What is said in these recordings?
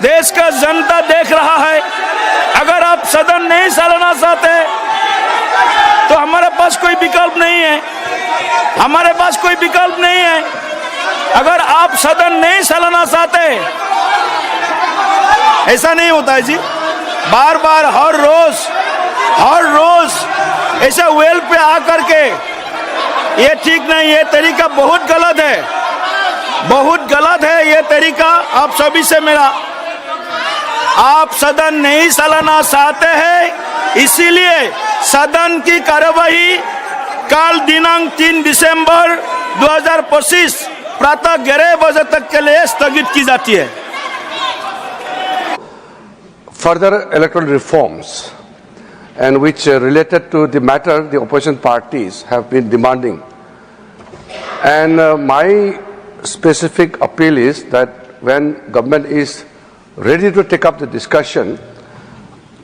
देश का जनता देख रहा है। अगर आप सदन नहीं चलाना चाहते तो हमारे पास कोई विकल्प नहीं है, हमारे पास कोई विकल्प नहीं है। अगर आप सदन नहीं चलाना चाहते, ऐसा नहीं होता है जी, बार बार हर रोज ऐसे वेल पे आकर के, ये ठीक नहीं, ये तरीका बहुत गलत है, बहुत गलत है ये तरीका। आप सभी से मेरा, आप सदन नहीं चलाना चाहते हैं, इसीलिए सदन की कार्यवाही कल दिनांक 3 दिसंबर 2025 प्रातः 11 बजे तक के लिए स्थगित की जाती है। Further electoral reforms and which related to the matter the opposition parties have been demanding, and my specific appeal is that when government is ready to take up the discussion,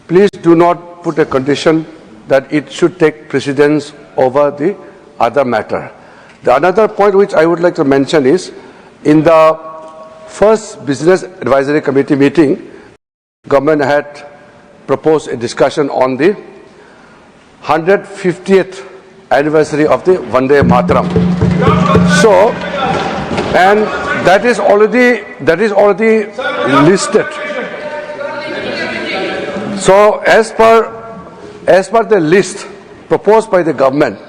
please do not put a condition that it should take precedence over the other matter. The another point which I would like to mention is, in the first Business Advisory Committee meeting, government had proposed a discussion on the 150th anniversary of the Vande Mataram. So, and that is already listed. So, as per the list proposed by the government,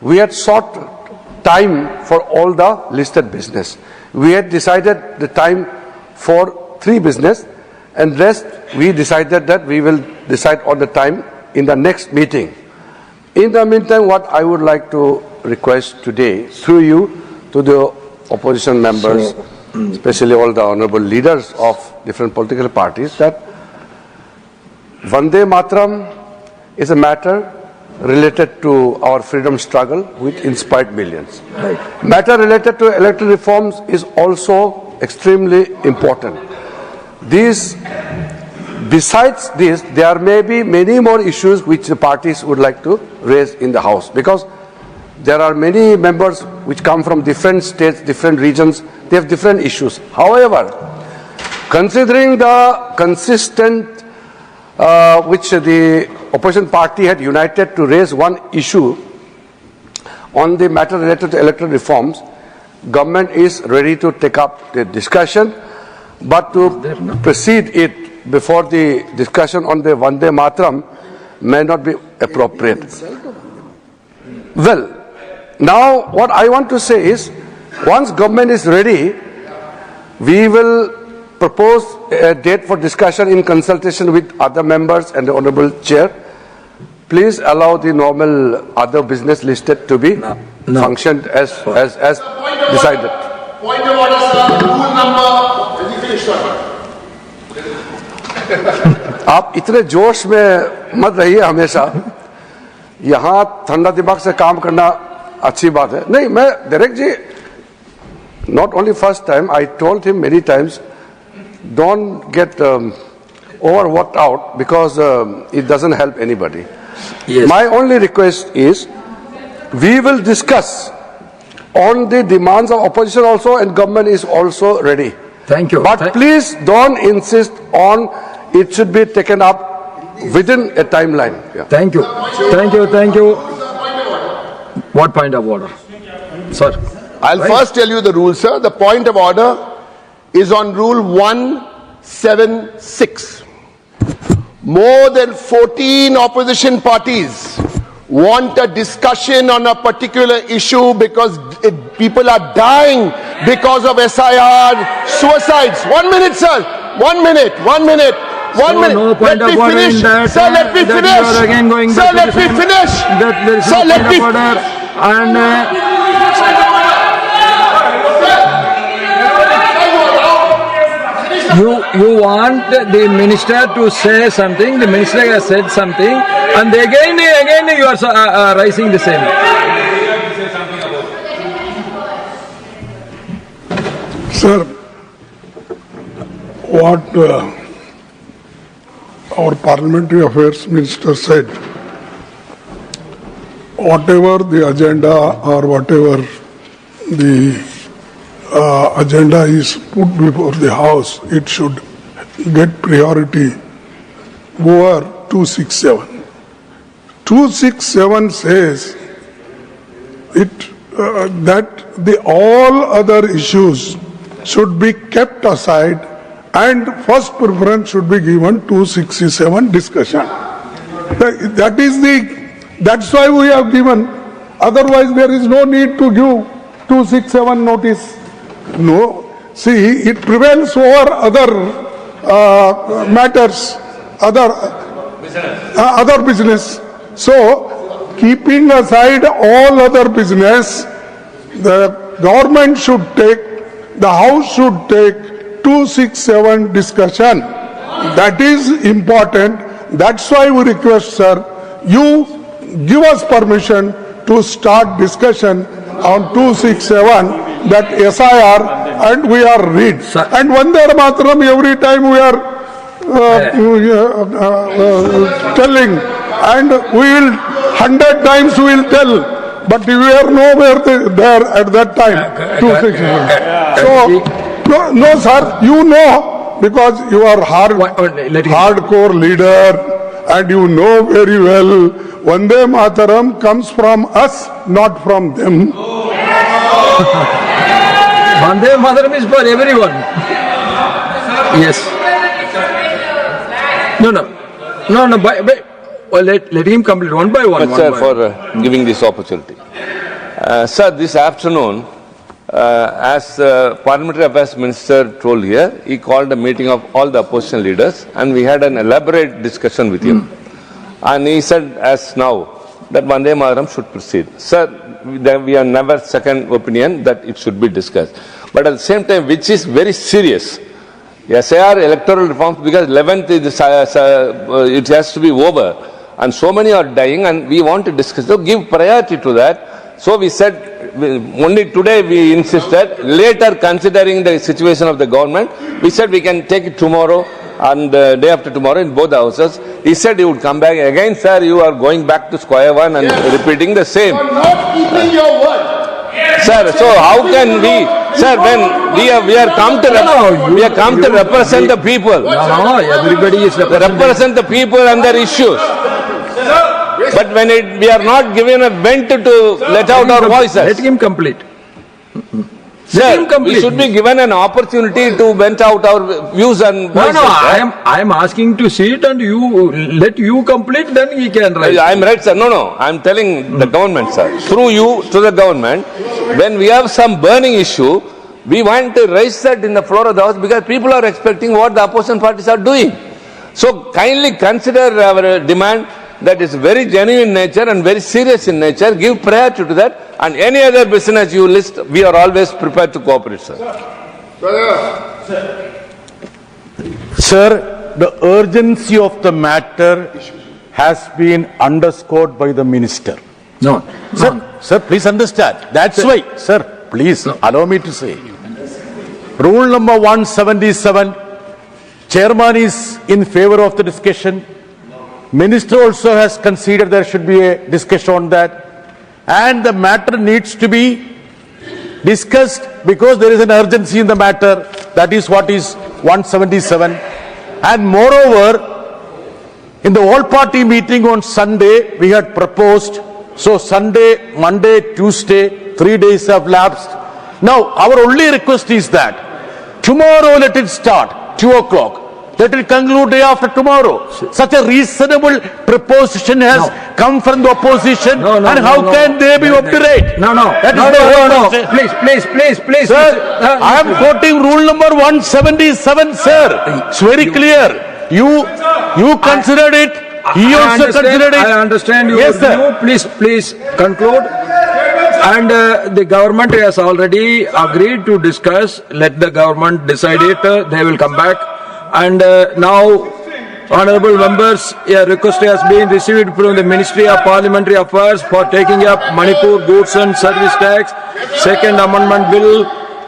we had sought time for all the listed business. We had decided the time for 3 business, and rest we decided that we will decide on the time in the next meeting. In the meantime, what I would like to request today, through you, to the opposition members, especially all the honorable leaders of different political parties, that Vande Mataram is a matter related to our freedom struggle which inspired millions. Right. Matter related to electoral reforms is also extremely important. Besides this, there may be many more issues which the parties would like to raise in the House, because there are many members which come from different states, different regions, they have different issues. However, considering the consistent which the opposition party had united to raise one issue on the matter related to electoral reforms, government is ready to take up the discussion, but to proceed it before the discussion on the Vande Mataram may not be appropriate. Well, now what I want to say is, once government is ready, we will propose a date for discussion in consultation with other members and the Honorable Chair. Please allow the normal other business listed to be functioned as decided. Point of order, sir. Rule number. Is he finished, sir? आप इतने जोश में मत रहिए हमेशा। यहाँ ठंडा दिमाग से काम करना अच्छी बात है। नहीं, मैं डायरेक्ट जी, not only first time, I told him many times, don't get overworked out, because it doesn't help anybody. Yes. My only request is, we will discuss on the demands of opposition also, and government is also ready. Thank you. But please don't insist on it should be taken up within a timeline. Yeah. Thank you. Thank you. Thank you. What point of order? Sir. I'll first tell you the rule, sir. The point of order is on rule 176. More than 14 opposition parties want a discussion on a particular issue because people are dying because of SIR, suicides. 1 minute, sir. 1 minute. 1 minute. 1 minute. No point let of me order finish. in that, Sir, let me finish. Again going sir, let me finish. Sir, let me finish. And you want the minister to say something. The minister has said something, and again you are raising the same. Sir, what our Parliamentary Affairs Minister said, whatever the agenda or whatever the agenda is put before the House, it should get priority over 267. 267 says that all other issues should be kept aside and first preference should be given 267 discussion. That's why we have given. Otherwise there is no need to give 267 notice. No. See, it prevails over other matters, other business. So, keeping aside all other business, the government should take, the House should take 267 discussion. That is important. That's why we request, sir, you give us permission to start discussion on 267, that SIR, and we are read. And Vande Mataram every time we are telling, and we will 100 times we will tell, but we are nowhere there at that time. 267. So, no, sir, you know, because you are hardcore leader, and you know very well, Vande Mataram comes from us, not from them. Vande Mataram is for everyone. Yes. No. Well, let him complete one by one. Sir, for giving this opportunity. Sir, this afternoon, as Parliamentary Affairs Minister told here, he called a meeting of all the opposition leaders and we had an elaborate discussion with him. And he said, as now, that Vande Mataram should proceed. Sir, we are never second opinion that it should be discussed. But at the same time, which is very serious, SIR electoral reforms, because 11th it has to be over, and so many are dying, and we want to discuss. So give priority to that. So we said, only today we insisted, later considering the situation of the government, we said we can take it tomorrow and day after tomorrow in both houses. He said he would come back again. Sir, you are going back to square one and repeating the same. You are not keeping your word. Sir, so how can we, sir, when we are come to represent the people. No, everybody is Represent the people and their issues. But when we are not given a vent to let out our voices. Let him complete. Sir, we should be given an opportunity to vent out our views and voices. No, I am asking to see it and you let you complete, then he can write. I am right, sir. No. I am telling the government, sir. Through you to the government, when we have some burning issue, we want to raise that in the floor of the House because people are expecting what the opposition parties are doing. So kindly consider our demand that is very genuine in nature and very serious in nature. Give priority to that. And any other business you list, we are always prepared to cooperate, sir. Sir, the urgency of the matter has been underscored by the minister. No. Sir, please understand. That's why, sir, please allow me to say. Rule number 177, chairman is in favor of the discussion. Minister also has considered there should be a discussion on that. And the matter needs to be discussed because there is an urgency in the matter. That is what is 177. And moreover, in the all-party meeting on Sunday, we had proposed, so Sunday, Monday, Tuesday, 3 days have lapsed. Now, our only request is that tomorrow let it start, 2 o'clock. Let it conclude day after tomorrow. Such a reasonable proposition has come from the opposition, and how can they be obdurate? No. Please. Sir, I am quoting rule number 177, sir. It's very clear. You considered it. He also considered it. I understand your yes, sir. view. Please conclude. And the government has already agreed to discuss. Let the government decide it. They will come back. And now, honourable members, a request has been received from the Ministry of Parliamentary Affairs for taking up Manipur Goods and Service Tax, Second Amendment Bill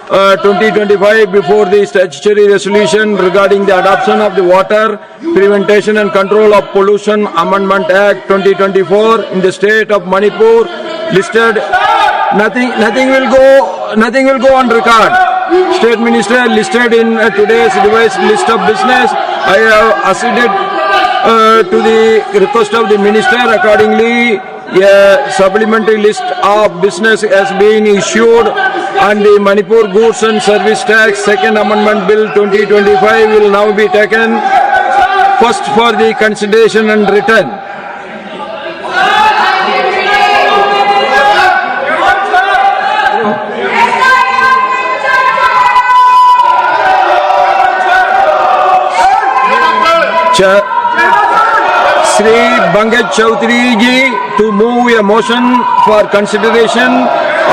2025 before the statutory resolution regarding the adoption of the Water Prevention and Control of Pollution Amendment Act 2024 in the state of Manipur listed. Nothing will go on record. State Minister listed in today's revised list of business. I have acceded to the request of the Minister. Accordingly, a supplementary list of business has been issued and the Manipur Goods and Service Tax Second Amendment Bill 2025 will now be taken first for the consideration and return. Sri Bangaj Chaudhary ji to move a motion for consideration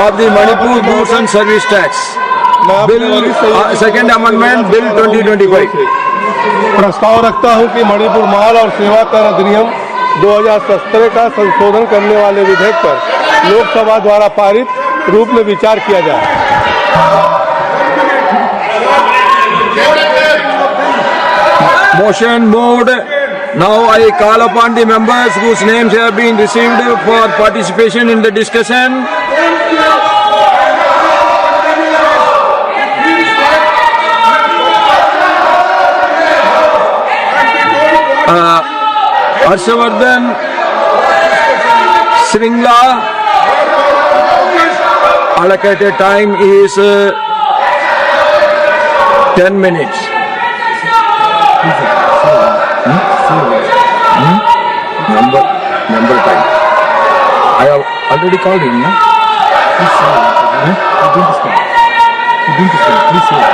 of the Manipur Goods and Service Tax Bill, Second Amendment Bill 2025. प्रस्ताव रखता हूं कि मणिपुर माल और सेवा कर अधिनियम 2017 का संशोधन करने वाले विधेयक पर लोकसभा द्वारा पारित रूप में विचार किया जाए। Motion moved. Now I call upon the members whose names have been received for participation in the discussion. Harshavardhan Sringla. Allocated time is 10 minutes. Number time. I have already called him, no? Please say it. Please say it.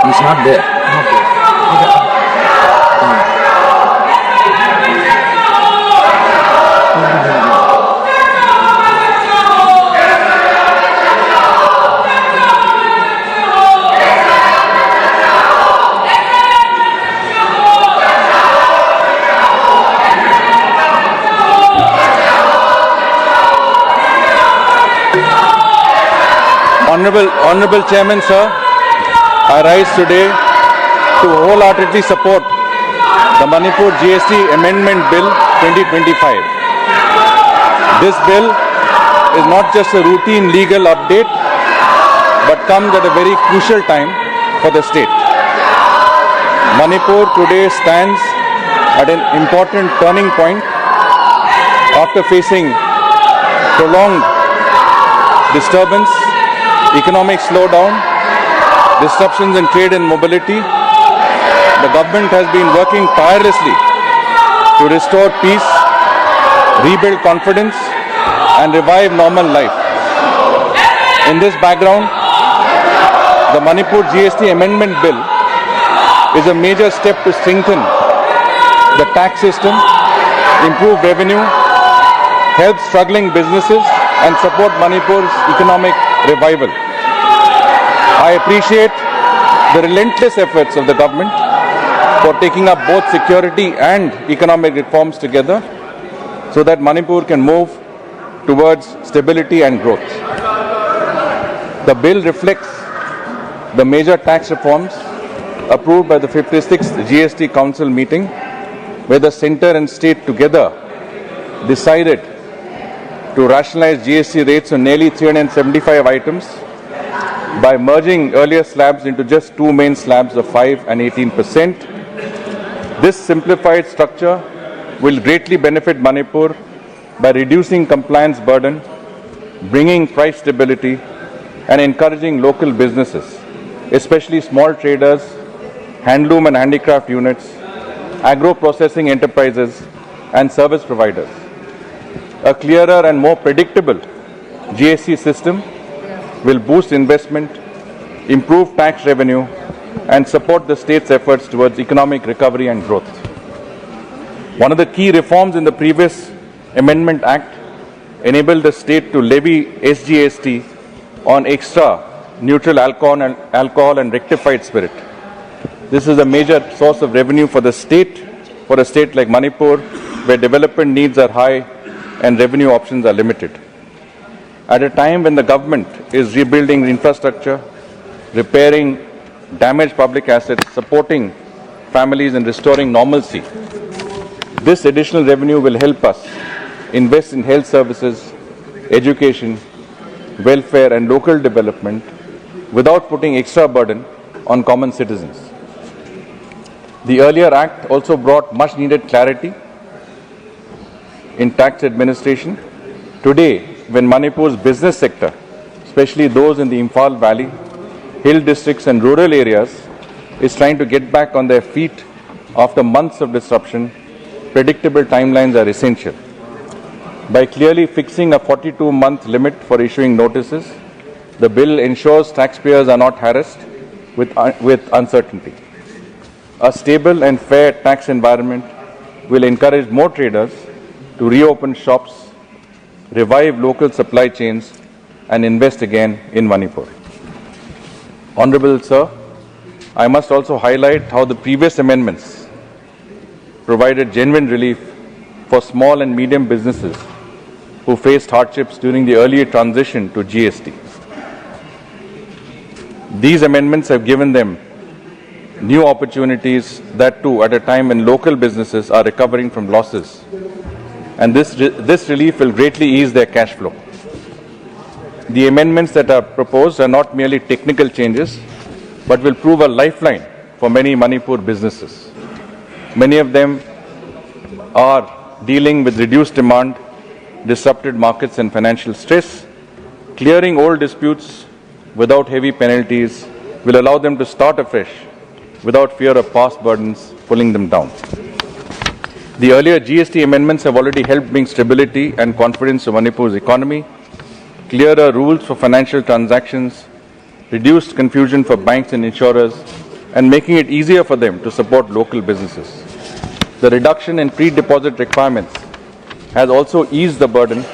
He's not there. Honorable Chairman, sir, I rise today to wholeheartedly support the Manipur GST Amendment Bill 2025. This bill is not just a routine legal update, but comes at a very crucial time for the state. Manipur today stands at an important turning point after facing prolonged disturbance, economic slowdown, disruptions in trade and mobility. The government has been working tirelessly to restore peace, rebuild confidence, and revive normal life. In this background, the Manipur GST Amendment Bill is a major step to strengthen the tax system, improve revenue, help struggling businesses, and support Manipur's economic revival. I appreciate the relentless efforts of the government for taking up both security and economic reforms together so that Manipur can move towards stability and growth. The bill reflects the major tax reforms approved by the 56th GST Council meeting, where the centre and state together decided to rationalize GST rates on nearly 375 items by merging earlier slabs into just two main slabs of 5 and 18%. This simplified structure will greatly benefit Manipur by reducing compliance burden, bringing price stability, and encouraging local businesses, especially small traders, handloom and handicraft units, agro-processing enterprises, and service providers. A clearer and more predictable GST system will boost investment, improve tax revenue, and support the state's efforts towards economic recovery and growth. One of the key reforms in the previous Amendment Act enabled the state to levy SGST on extra neutral alcohol and rectified spirit. This is a major source of revenue for the state, for a state like Manipur, where development needs are high and revenue options are limited. At a time when the government is rebuilding infrastructure, repairing damaged public assets, supporting families and restoring normalcy, This additional revenue will help us invest in health services, education, welfare and local development without putting extra burden on common citizens. The earlier act also brought much needed clarity in tax administration. Today, when Manipur's business sector, especially those in the Imphal Valley, hill districts and rural areas, is trying to get back on their feet after months of disruption, predictable timelines are essential. By clearly fixing a 42-month limit for issuing notices, the bill ensures taxpayers are not harassed with uncertainty. A stable and fair tax environment will encourage more traders to reopen shops, revive local supply chains, and invest again in Manipur. Honorable Sir, I must also highlight how the previous amendments provided genuine relief for small and medium businesses who faced hardships during the earlier transition to GST. These amendments have given them new opportunities, that too at a time when local businesses are recovering from losses. And this relief will greatly ease their cash flow. The amendments that are proposed are not merely technical changes, but will prove a lifeline for many Manipur businesses. Many of them are dealing with reduced demand, disrupted markets and financial stress. Clearing old disputes without heavy penalties will allow them to start afresh without fear of past burdens pulling them down. The earlier GST amendments have already helped bring stability and confidence to Manipur's economy, clearer rules for financial transactions, reduced confusion for banks and insurers, and making it easier for them to support local businesses. The reduction in pre-deposit requirements has also eased the burden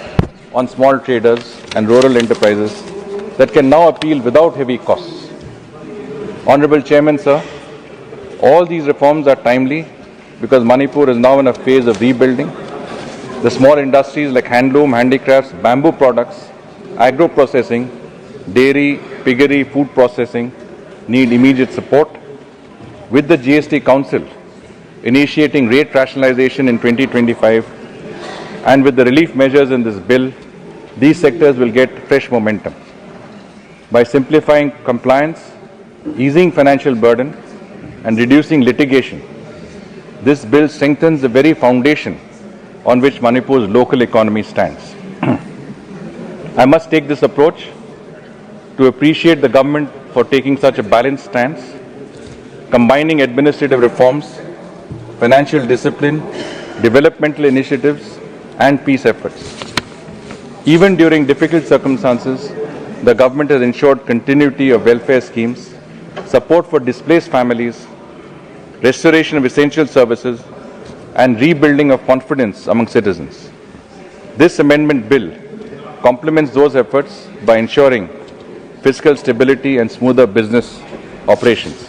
on small traders and rural enterprises that can now appeal without heavy costs. Honorable Chairman, Sir, all these reforms are timely because Manipur is now in a phase of rebuilding. The small industries like handloom, handicrafts, bamboo products, agro-processing, dairy, piggery, food processing need immediate support. With the GST Council initiating rate rationalization in 2025 and with the relief measures in this bill, these sectors will get fresh momentum. By simplifying compliance, easing financial burden, and reducing litigation, this bill strengthens the very foundation on which Manipur's local economy stands. I must take this approach to appreciate the government for taking such a balanced stance, combining administrative reforms, financial discipline, developmental initiatives, and peace efforts. Even during difficult circumstances, the government has ensured continuity of welfare schemes, support for displaced families, restoration of essential services, and rebuilding of confidence among citizens. This amendment bill complements those efforts by ensuring fiscal stability and smoother business operations.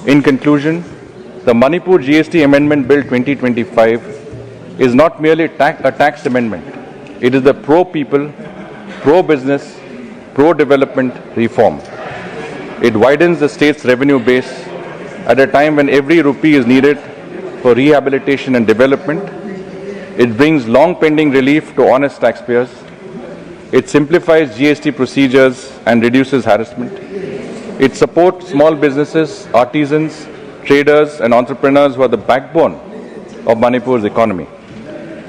In conclusion, the Manipur GST Amendment Bill 2025 is not merely a tax amendment. It is the pro-people, pro-business, pro-development reform. It widens the state's revenue base at a time when every rupee is needed for rehabilitation and development. It brings long-pending relief to honest taxpayers. It simplifies GST procedures and reduces harassment. It supports small businesses, artisans, traders and entrepreneurs who are the backbone of Manipur's economy.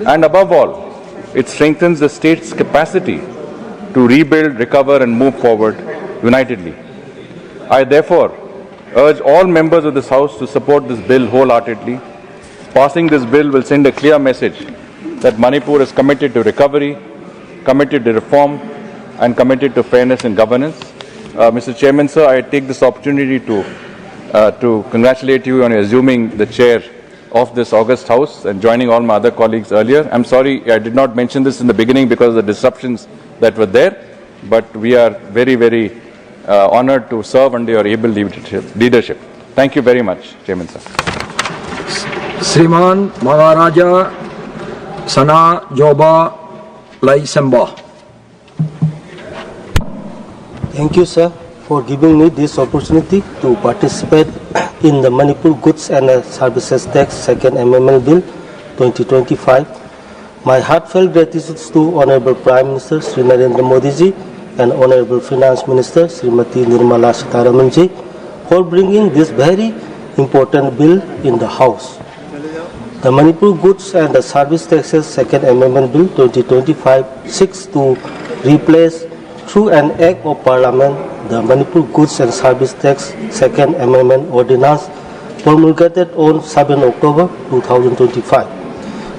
And above all, it strengthens the state's capacity to rebuild, recover and move forward unitedly. I therefore urge all members of this House to support this bill wholeheartedly. Passing this bill will send a clear message that Manipur is committed to recovery, committed to reform and committed to fairness in governance. Mr. Chairman, sir, I take this opportunity to congratulate you on assuming the chair of this august House and joining all my other colleagues earlier. I'm sorry I did not mention this in the beginning because of the disruptions that were there, but we are very, very honored to serve under your able leadership. Thank you very much, Chairman, sir. Sriman Maharaja Sana Joba Laisemba. Thank you, sir, for giving me this opportunity to participate in the Manipur Goods and Services Tax Second Amendment Bill 2025. My heartfelt gratitude to Honorable Prime Minister Sri Narendra Modi ji and Honorable Finance Minister Srimati Nirmala Sitharaman ji for bringing this very important bill in the House. The Manipur Goods and the Service Taxes Second Amendment Bill 2025 seeks to replace through an Act of Parliament the Manipur Goods and Service Tax Second Amendment Ordinance promulgated on 7 October 2025.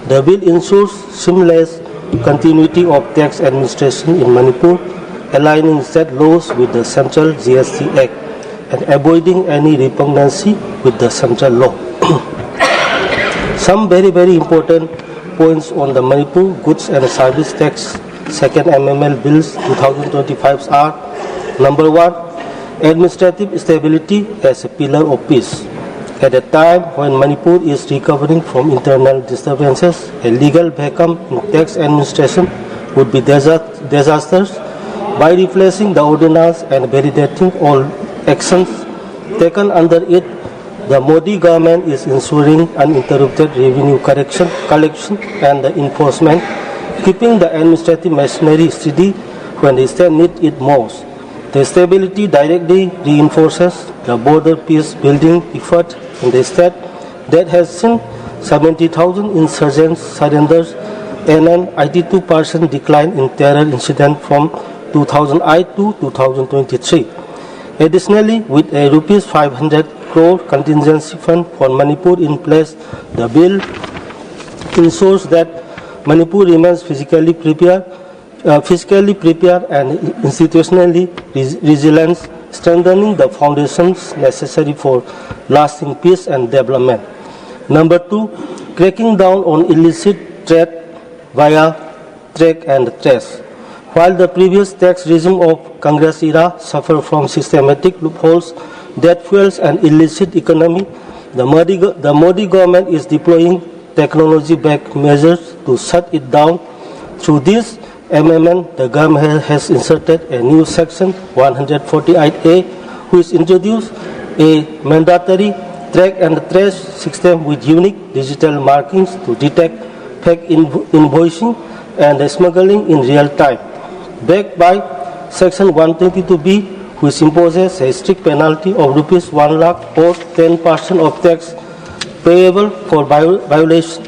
The bill ensures seamless continuity of tax administration in Manipur, aligning state laws with the Central GST Act and avoiding any repugnancy with the central law. Some very important points on the Manipur Goods and Service Tax Second Amendment Bills 2025 are: number 1, administrative stability as a pillar of peace. At a time when Manipur is recovering from internal disturbances, a legal vacuum in tax administration would be disastrous. By replacing the ordinance and validating all actions taken under it, the Modi government is ensuring uninterrupted revenue collection and enforcement, keeping the administrative machinery steady when the state needs it most. The stability directly reinforces the border peace building effort in the state that has seen 70,000 insurgents surrenders and an 82% decline in terror incidents from 2008 to 2023. Additionally, with a Rs 500 crore contingency fund for Manipur in place, the bill ensures that Manipur remains physically prepared and institutionally resilient, strengthening the foundations necessary for lasting peace and development. Number 2, cracking down on illicit trade via track and trace. While the previous tax regime of Congress era suffered from systematic loopholes that fuels an illicit economy, the Modi government is deploying technology-backed measures to shut it down. Through this amendment, the government has inserted a new section 148A, which introduced a mandatory track and trace system with unique digital markings to detect fake invoicing and smuggling in real time, backed by section 122B, which imposes a strict penalty of Rs 1 lakh or 10% of tax payable for violation,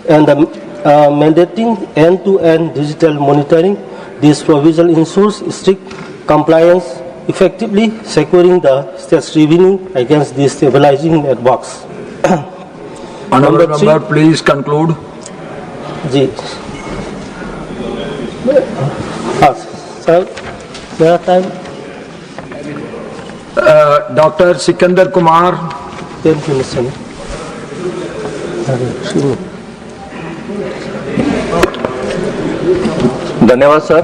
and mandating end-to-end digital monitoring. This provision ensures strict compliance, effectively securing the state's revenue against destabilizing networks. Honourable member, please conclude. Sir, there are time. Dr. Sikandar Kumar. 10 minutes. धन्यवाद sir,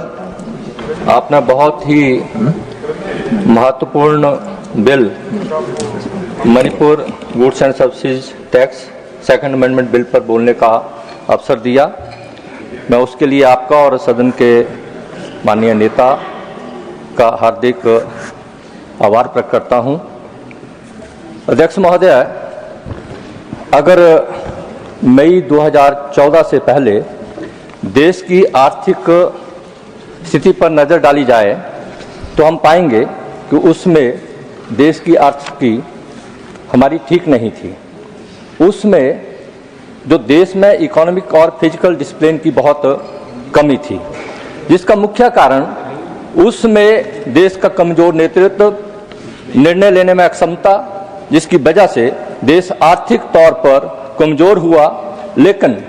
आपने बहुत ही महत्वपूर्ण bill Manipur goods and services tax second amendment bill पर बोलने का अवसर दिया। मैं उसके लिए आपका और सदन के माननीय नेता का हार्दिक आभार प्रकट करता हूं। अध्यक्ष महोदय, अगर मई 2014 से पहले देश की आर्थिक स्थिति पर नज़र डाली जाए तो हम पाएंगे कि उसमें देश की आर्थिकी हमारी ठीक नहीं थी। उसमें जो देश में इकोनॉमिक और फिजिकल डिसिप्लिन की बहुत कमी थी, जिसका मुख्य कारण उसमें देश का कमजोर नेतृत्व, निर्णय लेने में अक्षमता, जिसकी वजह से देश आर्थिक तौर पर कमजोर हुआ। लेकिन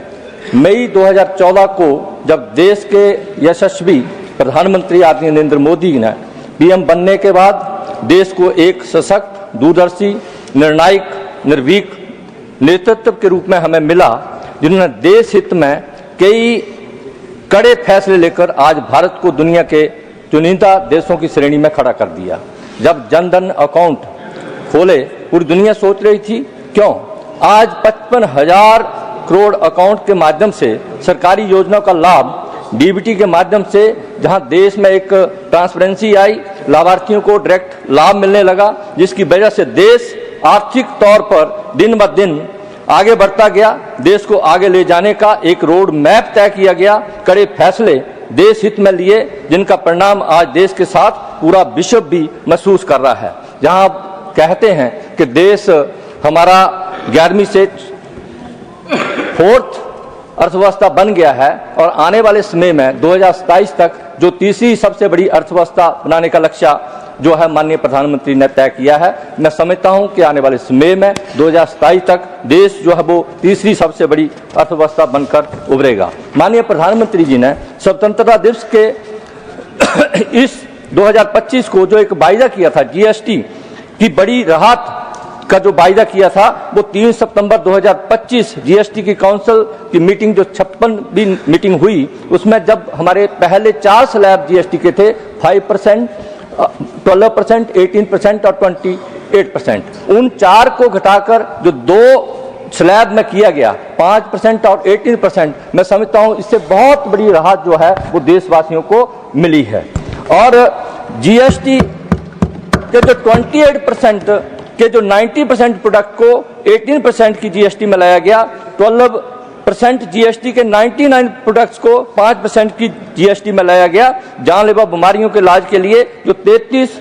मई 2014 को जब देश के यशस्वी प्रधानमंत्री आदरणीय नरेंद्र मोदी ने पीएम बनने के बाद देश को एक सशक्त, दूरदर्शी, निर्णायक, निर्भीक नेतृत्व के रूप में हमें मिला, जिन्होंने देश हित में कई कड़े फैसले लेकर आज भारत को दुनिया के चुनिंदा देशों की श्रेणी में खड़ा कर दिया। जब जनधन अकाउंट खोले, पूरी दुनिया सोच रही थी क्यों आज 55,000 करोड़ अकाउंट के माध्यम से सरकारी योजनाओं का लाभ डीबीटी के माध्यम से, जहां देश में एक ट्रांसपेरेंसी आई, लाभार्थियों को डायरेक्ट लाभ मिलने लगा, जिसकी वजह से देश आर्थिक तौर पर दिन ब दिन आगे बढ़ता गया। देश को आगे ले जाने का एक रोड मैप तय किया गया। कड़े फैसले देश हित में लिए, जिनका परिणाम आज देश के साथ पूरा विश्व भी महसूस कर रहा है। जहां कहते हैं कि देश हमारा 11वीं से 4th अर्थव्यवस्था बन गया है और आने वाले समय में 2027 तक जो तीसरी सबसे बड़ी अर्थव्यवस्था बनाने का लक्ष्य जो है माननीय प्रधानमंत्री ने तय किया है, मैं समझता हूं कि आने वाले समय में 2027 तक देश जो है वो तीसरी सबसे बड़ी अर्थव्यवस्था बनकर उभरेगा। माननीय प्रधानमंत्री जी ने स्वतंत्रता दिवस के इस 2025 को जो एक वायदा किया था, जीएसटी की बड़ी राहत का जो वायदा किया था, वो 3 सितंबर 2025 जीएसटी की काउंसिल की मीटिंग जो 56वीं मीटिंग हुई, उसमें जब हमारे पहले 4 स्लैब जीएसटी के थे, 5%, 12%, 18% और 28%, उन 4 को घटाकर जो 2 स्लैब में किया गया 5% और 18%, मैं समझता हूं इससे बहुत बड़ी राहत जो है वो देशवासियों को मिली है। और जीएसटी के जो 28% के जो 90% प्रोडक्ट को 18% की जीएसटी में लाया गया, 12% जीएसटी के 99 प्रोडक्ट्स को 5% की जीएसटी में लाया गया। जानलेवा बीमारियों के इलाज के लिए जो 33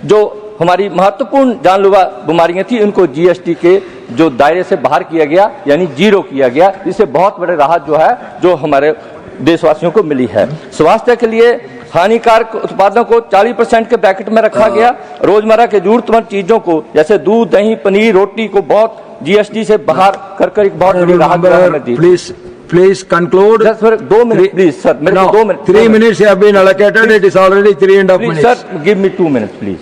जो हमारी महत्वपूर्ण जानलेवा बीमारियां थी, उनको जीएसटी के जो दायरे से बाहर किया गया, यानी जीरो किया गया। इससे बहुत बड़े राहत जो है जो हमारे देशवासियों को मिली है। स्वास्थ्य के लिए हानिकारक उत्पादों को 40% के ब्रैकेट में रखा गया। रोजमर्रा के जरूरतमंद चीजों को जैसे दूध, दही, पनीर, रोटी को बहुत जीएसटी से बाहर कर एक बहुत बड़ी राहत दी। Please conclude. Just for 2 minutes, please, sir. No, 2 minutes. 3 minutes have been allocated. It is already 3.5 minutes. Sir, give me 2 minutes, please.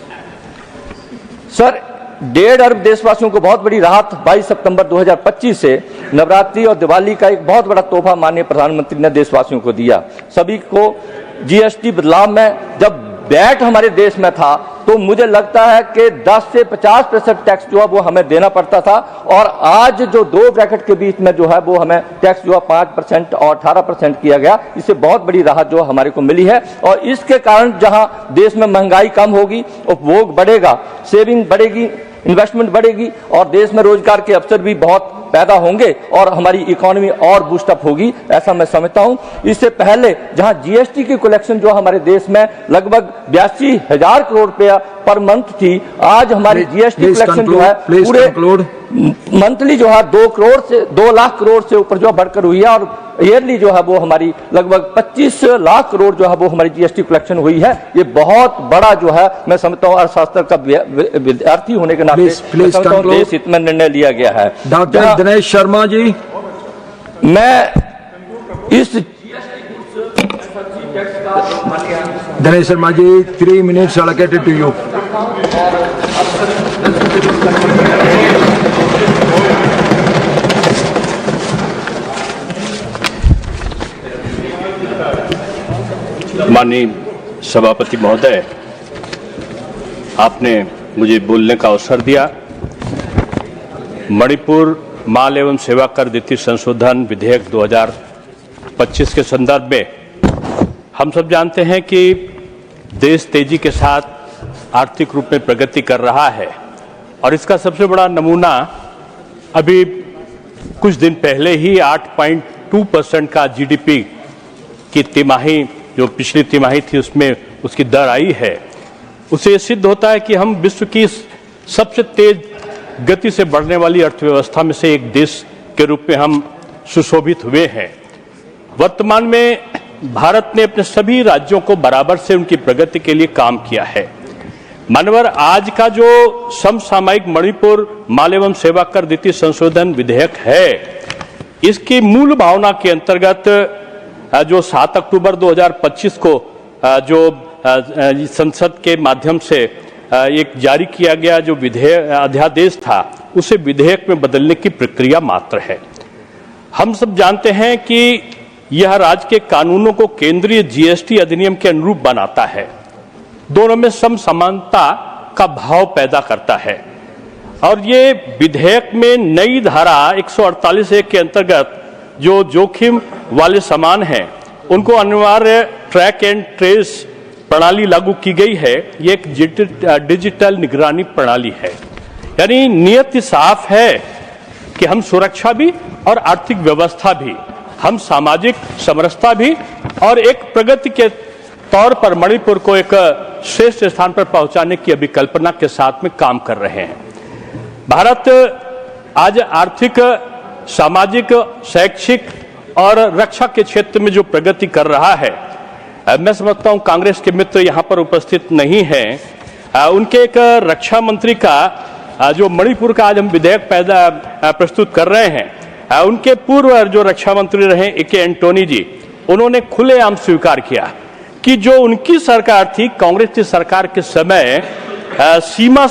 Sir, 1.5 अरब देशवासियों को बहुत बड़ी राहत 22 सितंबर 2025 से नवरात्रि और दिवाली का एक बहुत बड़ा तोहफा माननीय प्रधानमंत्री ने देशवासियों को दिया। सभी को जीएसटी बदलाव में जब वैट हमारे देश में था तो मुझे लगता है कि 10 से 50% टैक्स जो है वो हमें देना पड़ता था, और आज जो 2 ब्रैकेट के बीच में जो है वो हमें टैक्स जो है 5% और 18% किया गया। इससे बहुत बड़ी राहत जो हमारे को मिली है, और इसके कारण जहां देश में महंगाई कम होगी, उपभोग बढ़ेगा, सेविंग बढ़ेगी, इन्वेस्टमेंट बढ़ेगी और देश में रोजगार के अवसर भी बहुत पैदा होंगे और हमारी इकोनॉमी और बूस्टअप होगी, ऐसा मैं समझता हूं। इससे पहले जहां जीएसटी की कलेक्शन जो हमारे देश में लगभग 82,000 करोड़ रुपया पर मंथ थी, आज हमारी जीएसटी कलेक्शन जो है पूरे मंथली जो है 2 लाख करोड़ से ऊपर जो बढ़कर हुई है, और ईयरली जो है वो हमारी लगभग 25 लाख करोड़ जो है वो हमारी जीएसटी कलेक्शन हुई है। ये बहुत बड़ा जो है मैं समझता हूँ अर्थशास्त्र का विद्यार्थी होने के नाते देश हित में निर्णय लिया गया है। डॉक्टर दिनेश शर्मा जी, मैं इस Dinesh Sharma ji 3 minutes allocated to you. माननीय सभापति महोदय, आपने मुझे बोलने का अवसर दिया। मणिपुर माल एवं सेवा कर द्वितीय संशोधन विधेयक 2025 के संदर्भ में हम सब जानते हैं कि देश तेजी के साथ आर्थिक रूप में प्रगति कर रहा है, और इसका सबसे बड़ा नमूना अभी कुछ दिन पहले ही 8.2% का जीडीपी की तिमाही जो पिछली तिमाही थी उसमें उसकी दर आई है। उससे सिद्ध होता है कि हम विश्व की सबसे तेज गति से बढ़ने वाली अर्थव्यवस्था में से एक देश के रूप में हम सुशोभित हुए हैं। वर्तमान में भारत ने अपने सभी राज्यों को बराबर से उनकी प्रगति के लिए काम किया है। मानवर आज का जो समसामयिक मणिपुर माल एवं सेवा कर द्वितीय संशोधन विधेयक है, इसकी मूल भावना के अंतर्गत जो 7 अक्टूबर 2025 को जो संसद के माध्यम से एक जारी किया गया जो अध्यादेश था, उसे विधेयक में बदलने की प्रक्रिया मात्र है। हम सब जानते हैं कि यह राज्य के कानूनों को केंद्रीय जीएसटी अधिनियम के अनुरूप बनाता है, दोनों में समसमानता का भाव पैदा करता है, और ये विधेयक में नई धारा 148(1) के अंतर्गत जो जोखिम वाले सामान हैं उनको अनिवार्य ट्रैक एंड ट्रेस प्रणाली लागू की गई है। ये एक डिजिटल निगरानी प्रणाली है, यानी नियत साफ है कि हम सुरक्षा भी और आर्थिक व्यवस्था भी, हम सामाजिक समरसता भी और एक प्रगति के तौर पर मणिपुर को एक श्रेष्ठ स्थान पर पहुंचाने की अभिकल्पना के साथ में काम कर रहे हैं। भारत आज आर्थिक, सामाजिक, शैक्षिक और रक्षा के क्षेत्र में जो प्रगति कर रहा है, मैं समझता हूं कांग्रेस के मित्र यहां पर उपस्थित नहीं हैं, उनके एक रक्षा मंत्री का जो मणिपुर का आज हम विधेयक प्रस्तुत कर रहे हैं, उनके पूर्व जो रक्षा मंत्री रहे ए.के. एंटोनी जी, उन्होंने खुलेआम स्वीकार किया कि जो उनकी सरकार थी, कांग्रेस की सरकार के समय सीमा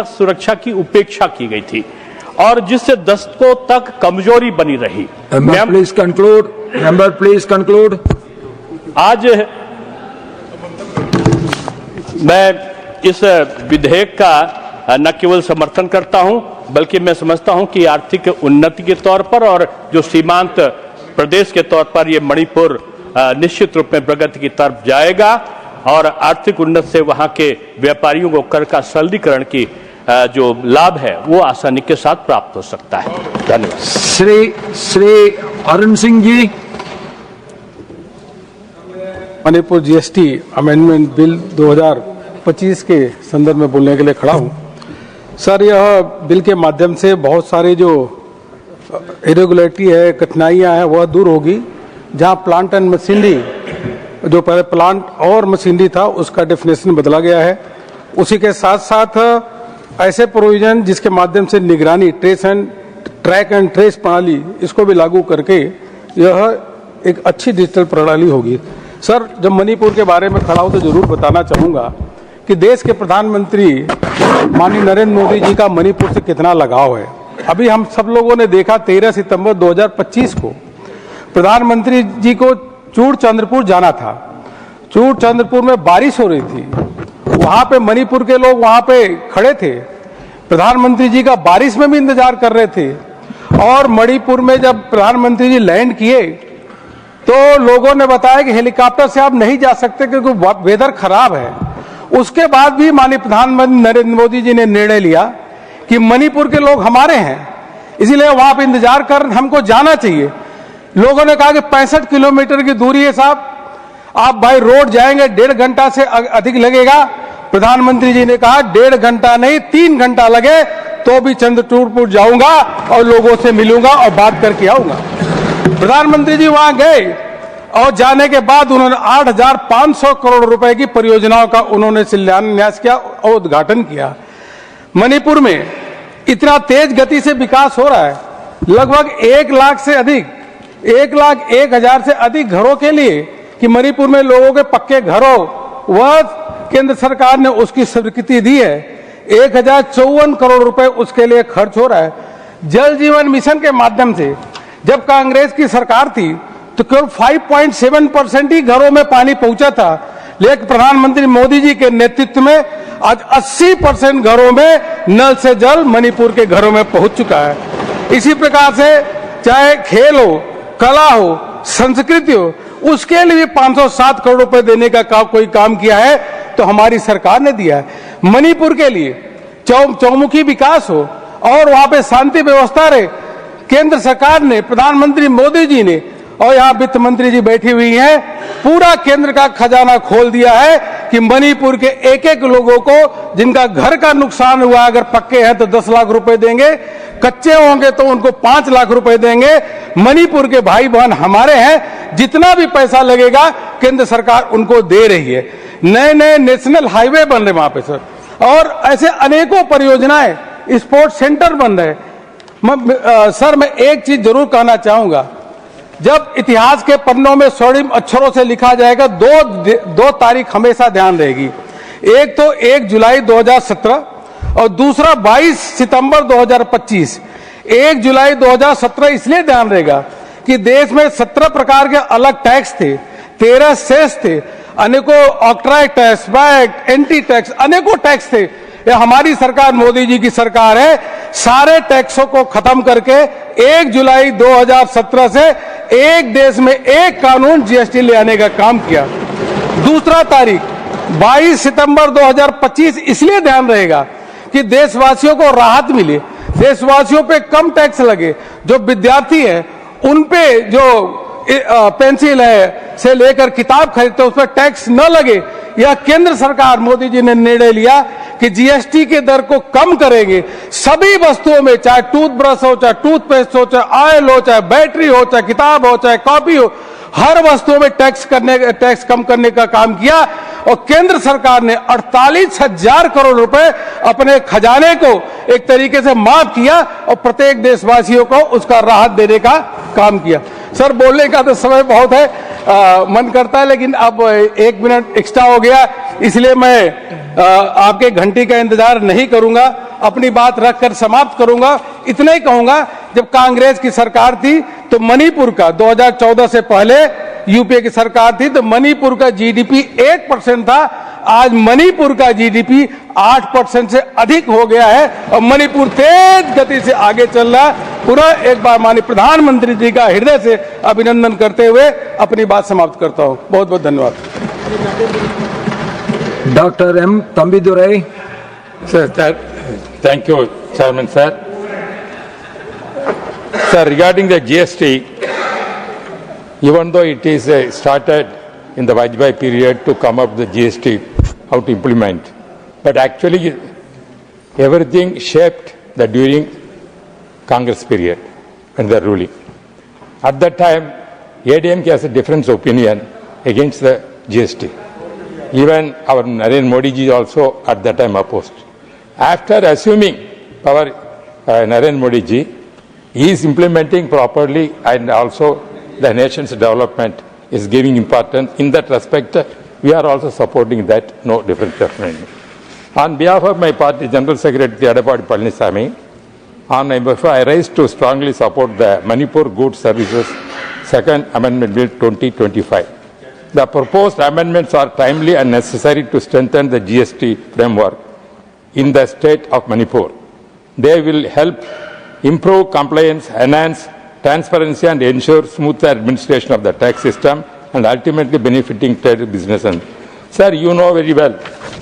सुरक्षा की उपेक्षा की गई थी और जिससे दशकों तक कमजोरी बनी रही। Please conclude. Member please conclude. आज मैं इस विधेयक का न केवल समर्थन करता हूं, बल्कि मैं समझता हूं कि आर्थिक उन्नति के तौर पर और जो सीमांत प्रदेश के तौर पर ये मणिपुर निश्चित रूप में प्रगति की तरफ जाएगा और आर्थिक उन्नति से वहां के व्यापारियों को कर का सरलीकरण की जो लाभ है वो आसानी के साथ प्राप्त हो सकता है। धन्यवाद। Shri Arun Singh ji. Manipur GST amendment bill 2025 के संदर्भ में बोलने के लिए खड़ा हूं। सर, यह बिल के माध्यम से बहुत सारी जो इरेगुलरिटी है, कठिनाइयां हैं, वह दूर होगी। जहां प्लांट एंड मशीनरी, जो पहले प्लांट और मशीनरी था, उसका डेफिनेशन बदला गया है। उसी के साथ साथ ऐसे प्रोविजन जिसके माध्यम से निगरानी, ट्रैक एंड ट्रेस प्रणाली, इसको भी लागू करके यह एक अच्छी डिजिटल प्रणाली होगी। सर, जब मणिपुर के बारे में खड़ा हूं तो जरूर बताना चाहूंगा कि देश के प्रधानमंत्री माननीय नरेंद्र मोदी जी का मणिपुर से कितना लगाव है। अभी हम सब लोगों ने देखा 13 सितंबर 2025 को प्रधानमंत्री जी को चूड़चंद्रपुर जाना था। चूड़चंद्रपुर में बारिश हो रही थी, वहां पे मणिपुर के लोग वहां पे खड़े थे, प्रधानमंत्री जी का बारिश में भी इंतजार कर रहे थे। और मणिपुर में जब प्रधानमंत्री जी लैंड किए तो लोगों ने बताया कि हेलीकॉप्टर से आप नहीं जा सकते क्योंकि वेदर खराब है। उसके बाद भी माननीय प्रधानमंत्री नरेंद्र मोदी जी ने निर्णय लिया कि मणिपुर के लोग हमारे हैं, इसलिए वहां पे इंतजार कर, हमको जाना चाहिए। लोगों ने कहा कि 65 किलोमीटर की दूरी है साहब, आप बाय रोड जाएंगे 1.5 घंटा से अधिक लगेगा। प्रधानमंत्री जी ने कहा 1.5 घंटा नहीं 3 घंटा लगे तो भी चंद्रचूड़पुर जाऊंगा और लोगों से मिलूंगा और बात करके आऊंगा। प्रधानमंत्री जी वहां गए और जाने के बाद उन्होंने 8,500 करोड़ रुपए की परियोजनाओं का उन्होंने शिलान्यास किया और उद्घाटन किया। मणिपुर में इतना तेज गति से विकास हो रहा है, लगभग 1 लाख से अधिक 1,01,000 से अधिक घरों के लिए कि मणिपुर में लोगों के पक्के घरों, वह केंद्र सरकार ने उसकी स्वीकृति दी है। 1,054 करोड़ रुपए उसके लिए खर्च हो रहा है। जल जीवन मिशन के माध्यम से जब कांग्रेस की सरकार थी तो केवल 5.7% ही घरों में पानी पहुंचा था, लेकिन प्रधानमंत्री मोदी जी के नेतृत्व में आज 80% घरों में नल से जल मणिपुर के घरों में पहुंच चुका है। इसी प्रकार से चाहे खेल हो, कला हो, संस्कृति हो, उसके लिए 507 करोड़ रुपए देने का कोई काम किया है तो हमारी सरकार ने दिया है। मणिपुर के लिए चौमुखी विकास हो और वहां पे शांति व्यवस्था रहे, केंद्र सरकार ने, प्रधानमंत्री मोदी जी ने और यहाँ वित्त मंत्री जी बैठी हुई हैं, पूरा केंद्र का खजाना खोल दिया है कि मणिपुर के एक लोगों को जिनका घर का नुकसान हुआ, अगर पक्के हैं तो 10 लाख रुपए देंगे, कच्चे होंगे तो उनको 5 लाख रुपए देंगे। मणिपुर के भाई बहन हमारे हैं, जितना भी पैसा लगेगा केंद्र सरकार उनको दे रही है। नए नए नेशनल हाईवे बन रहे वहां पे सर, और ऐसे अनेकों परियोजनाएं, स्पोर्ट्स सेंटर बन रहे। सर, मैं एक चीज जरूर कहना चाहूंगा, जब इतिहास के पन्नों में स्वर्णिम अक्षरों से लिखा जाएगा, दो तारीख हमेशा ध्यान रहेगी। एक तो 1 जुलाई 2017 और दूसरा 22 सितंबर 2025। 1 जुलाई 2017 इसलिए ध्यान रहेगा कि देश में 17 प्रकार के अलग टैक्स थे, 13 सेस थे, अनेकों octroi tax, VAT, entry tax, अनेकों टैक्स थे। ये हमारी सरकार, मोदी जी की सरकार है, सारे टैक्सों को खत्म करके 1 जुलाई 2017 से एक देश में एक कानून जीएसटी ले आने का काम किया। दूसरा तारीख 22 सितंबर 2025 इसलिए ध्यान रहेगा कि देशवासियों को राहत मिले। देशवासियों पे कम टैक्स लगे, जो विद्यार्थी हैं उन पे जो पेंसिल है से लेकर किताब खरीदते उस पर टैक्स न लगे, यह केंद्र सरकार मोदी जी ने निर्णय लिया कि जीएसटी के दर को कम करेंगे। सभी वस्तुओं में, चाहे टूथब्रश हो, चाहे टूथपेस्ट हो, चाहे ऑयल हो, चाहे बैटरी हो, चाहे किताब हो, चाहे कॉपी हो, हर वस्तुओं में टैक्स कम करने का काम किया। और केंद्र सरकार ने 48,000 करोड़ रुपए अपने खजाने को एक तरीके से माफ किया और प्रत्येक देशवासियों को उसका राहत देने का काम किया। सर, बोलने का तो समय बहुत है, मन करता है, लेकिन अब 1 मिनट एक्स्ट्रा हो गया, इसलिए मैं आपके घंटी का इंतजार नहीं करूंगा, अपनी बात रखकर समाप्त करूंगा। इतना ही कहूंगा, जब कांग्रेस की सरकार थी तो मणिपुर का 2014 से पहले यूपीए की सरकार थी तो मणिपुर का जीडीपी 1% था, आज मणिपुर का जीडीपी 8% से अधिक हो गया है और मणिपुर तेज गति से आगे चल रहा है। पूरा एक बार माननीय प्रधानमंत्री जी का हृदय से अभिनंदन करते हुए अपनी बात समाप्त करता हूं। बहुत बहुत धन्यवाद। Doctor M Thambidurai. Sir, thank you, Chairman, sir. Sir, regarding the GST, even though it is started in the Vajpayee period to come up with the GST, how to implement, but actually everything shaped during Congress period when they are ruling. At that time, ADMK has a different opinion against the GST. Even our Narendra Modi ji also at that time opposed. After assuming power, Narendra Modi ji, he is implementing properly and also the nation's development is giving importance. In that respect, we are also supporting that, no difference definitely. On behalf of my party General Secretary Edappadi Palaniswamy, I rise to strongly support the Manipur Goods Services Second Amendment Bill 2025. The proposed amendments are timely and necessary to strengthen the GST framework in the state of Manipur. They will help improve compliance, enhance transparency and ensure smoother administration of the tax system and ultimately benefiting trade business. And sir, you know very well,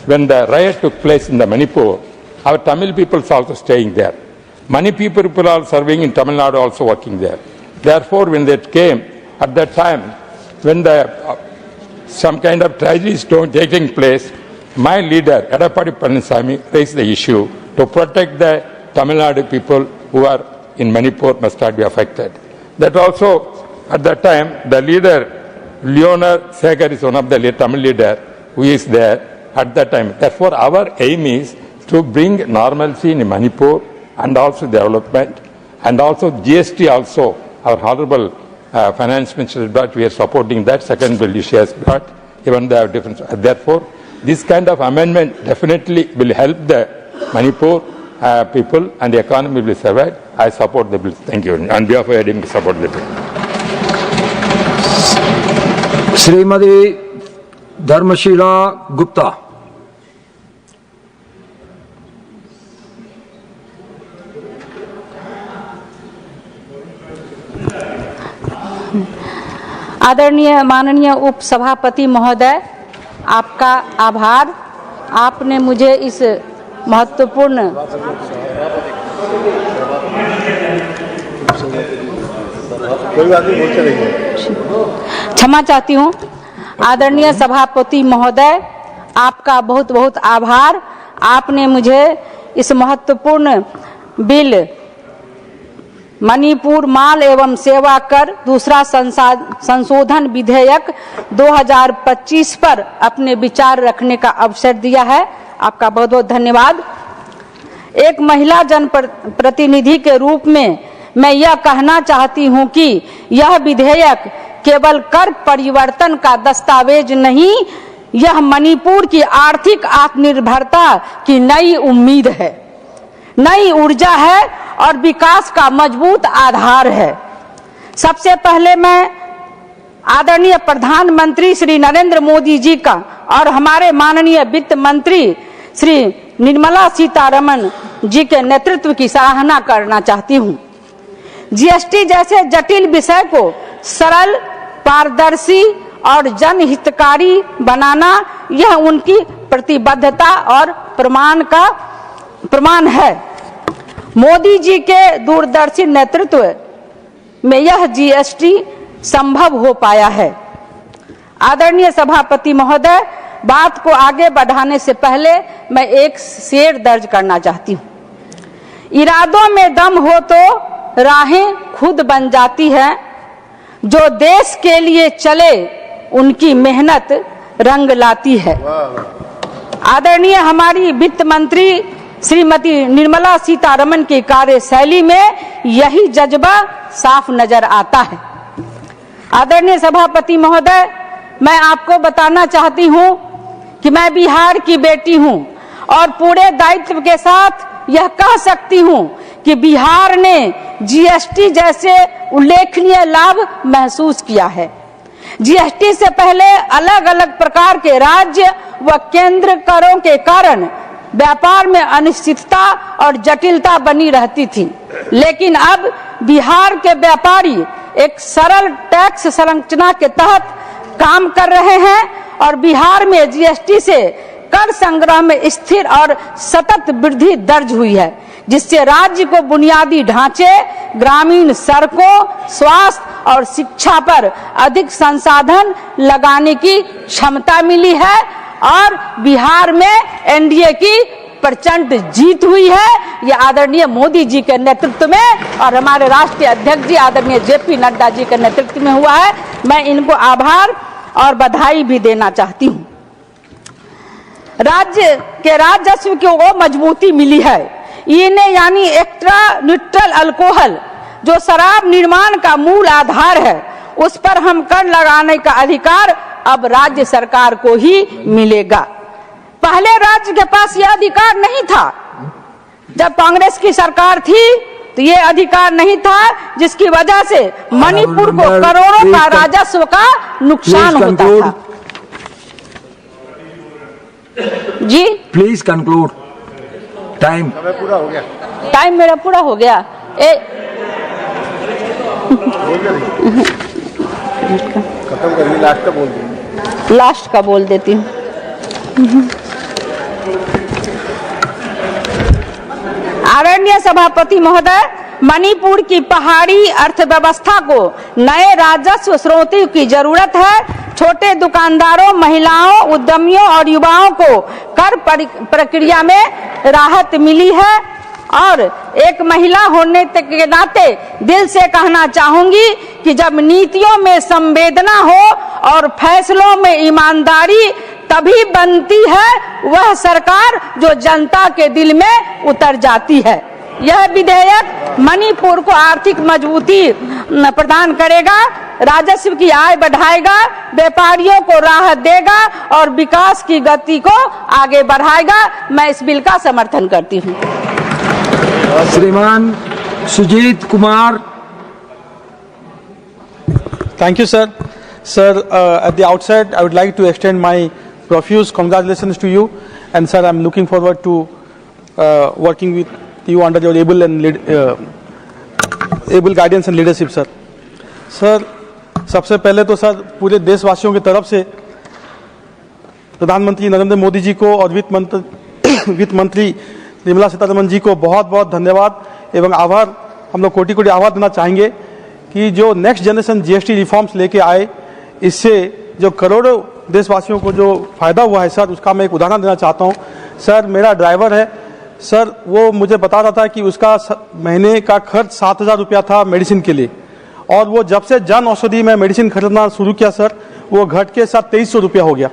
when the riot took place in the Manipur, our Tamil people are also staying there. Many people are serving in Tamil Nadu, also working there. Therefore, when they came, at that time, when the some kind of tragedy is taking place, my leader, Edappadi Palaniswamy, raised the issue to protect the Tamil Nadu people who are in Manipur must not be affected. That also, at that time, the leader, Leonor Segar, is one of the Tamil leader who is there at that time. Therefore, our aim is to bring normalcy in Manipur and also development, and also GST also, our Honorable Finance Minister brought, we are supporting that. Second bill she has brought, even they have difference. Therefore, this kind of amendment definitely will help the Manipur people and the economy will survive. I support the bill. Thank you. On behalf of ADM, support the bill. Shrimati Dharmshila Gupta. आदरणीय माननीय उपसभापति महोदय, आपका आभार। आपने मुझे इस महत्वपूर्ण क्षमा चाहती हूँ। आदरणीय सभापति महोदय, आपका बहुत बहुत आभार। आपने मुझे इस महत्वपूर्ण बिल मणिपुर माल एवं सेवा कर दूसरा संशोधन विधेयक 2025 पर अपने विचार रखने का अवसर दिया है। आपका बहुत बहुत धन्यवाद। एक महिला जनप्रतिनिधि के रूप में मैं यह कहना चाहती हूं कि यह विधेयक केवल कर परिवर्तन का दस्तावेज नहीं, यह मणिपुर की आर्थिक आत्मनिर्भरता की नई उम्मीद है, नई ऊर्जा है और विकास का मजबूत आधार है। सबसे पहले मैं आदरणीय प्रधानमंत्री श्री नरेंद्र मोदी जी का और हमारे माननीय वित्त मंत्री श्री निर्मला सीतारमण जी के नेतृत्व की सराहना करना चाहती हूं। जीएसटी जैसे जटिल विषय को सरल, पारदर्शी और जनहितकारी बनाना, यह उनकी प्रतिबद्धता और प्रमाण है। मोदी जी के दूरदर्शी नेतृत्व में यह जीएसटी संभव हो पाया है। आदरणीय सभापति महोदय, बात को आगे बढ़ाने से पहले मैं एक शेर दर्ज करना चाहती हूँ। इरादों में दम हो तो राहें खुद बन जाती है, जो देश के लिए चले उनकी मेहनत रंग लाती है। आदरणीय हमारी वित्त मंत्री श्रीमती निर्मला सीतारमण की कार्यशैली में यही जज्बा साफ नजर आता है। आदरणीय सभापति महोदय, मैं आपको बताना चाहती हूं कि मैं बिहार की बेटी हूं और पूरे दायित्व के साथ यह कह सकती हूं कि बिहार ने जीएसटी जैसे उल्लेखनीय लाभ महसूस किया है। जीएसटी से पहले अलग अलग प्रकार के राज्य व केंद्र करों के कारण व्यापार में अनिश्चितता और जटिलता बनी रहती थी, लेकिन अब बिहार के व्यापारी एक सरल टैक्स संरचना के तहत काम कर रहे हैं और बिहार में जीएसटी से कर संग्रह में स्थिर और सतत वृद्धि दर्ज हुई है, जिससे राज्य को बुनियादी ढांचे, ग्रामीण सड़कों, स्वास्थ्य और शिक्षा पर अधिक संसाधन लगाने की क्षमता मिली है और बिहार में एनडीए की प्रचंड जीत हुई है। यह आदरणीय मोदी जी के नेतृत्व में और हमारे राष्ट्रीय अध्यक्ष जी आदरणीय जेपी नड्डा जी के नेतृत्व में हुआ है। मैं इनको आभार और बधाई भी देना चाहती हूँ। राज्य के राजस्व को वो मजबूती मिली है। इन्हें यानी एक्स्ट्रा न्यूट्रल अल्कोहल, जो शराब निर्माण का मूल आधार है, उस पर हम कर लगाने का अधिकार अब राज्य सरकार को ही मिलेगा। पहले राज्य के पास यह अधिकार नहीं था। जब कांग्रेस की सरकार थी तो ये अधिकार नहीं था, जिसकी वजह से मणिपुर को करोड़ों का राजस्व का नुकसान होता था। जी प्लीज कंक्लूड। टाइम पूरा हो गया। टाइम मेरा पूरा हो गया। खत्म करिए, लास्ट का बोल दीजिए। लास्ट का बोल देती हूँ। आदरणीय सभापति महोदय, मणिपुर की पहाड़ी अर्थव्यवस्था को नए राजस्व स्रोतों की जरूरत है। छोटे दुकानदारों, महिलाओं, उद्यमियों और युवाओं को कर प्रक्रिया में राहत मिली है और एक महिला होने के नाते दिल से कहना चाहूंगी कि जब नीतियों में संवेदना हो और फैसलों में ईमानदारी, तभी बनती है वह सरकार जो जनता के दिल में उतर जाती है। यह विधेयक मणिपुर को आर्थिक मजबूती प्रदान करेगा, राजस्व की आय बढ़ाएगा, व्यापारियों को राहत देगा और विकास की गति को आगे बढ़ाएगा। मैं इस बिल का समर्थन करती हूँ। श्रीमान Sujit Kumar. Thank you, sir. Sir, at the outset, I would like to extend my profuse congratulations to you, and sir, I'm looking forward to working with you under your able guidance and leadership, sir. Sir, सबसे पहले तो sir पूरे देशवासियों की तरफ से प्रधानमंत्री नरेंद्र मोदी जी को और वित्त मंत्री निर्मला सीतारमण जी को बहुत बहुत धन्यवाद एवं आभार, हम लोग कोटि कोटि आभार देना चाहेंगे कि जो नेक्स्ट जनरेशन जीएसटी रिफॉर्म्स लेके आए, इससे जो करोड़ों देशवासियों को जो फायदा हुआ है सर, उसका मैं एक उदाहरण देना चाहता हूँ। सर, मेरा ड्राइवर है सर, वो मुझे बता रहा था कि उसका महीने का खर्च 7,000 रुपया था मेडिसिन के लिए, और वो जब से जन औषधि में मेडिसिन खरीदना शुरू किया सर, वो घट के सर 2300 रुपया हो गया।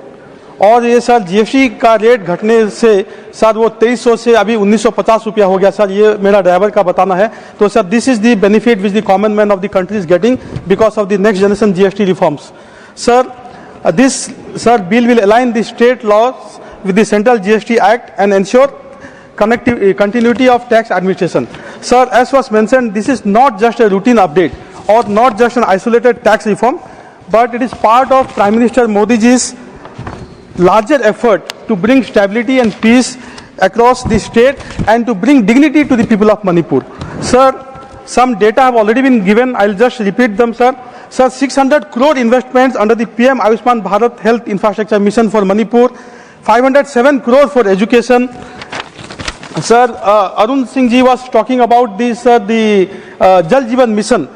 और ये सर जीएसटी का रेट घटने से सर वो 2300 से अभी 1950 रुपया हो गया सर, ये मेरा ड्राइवर का बताना है। तो sir, this is the benefit which the common man of the country is getting because of the next generation GST reforms. Sir, this sir bill will align the state laws with the central GST Act and ensure continuity of tax administration. Sir, as was mentioned, this is not just a routine update or not just an isolated tax reform, but it is part of Prime Minister Modi ji's larger effort to bring stability and peace across the state and to bring dignity to the people of Manipur. Sir, some data have already been given. I'll just repeat them, sir. Sir, 600 crore investments under the PM Ayushman Bharat Health Infrastructure Mission for Manipur, 507 crore for education, Sir, Arun Singh ji was talking about this, the Jal Jeevan Mission.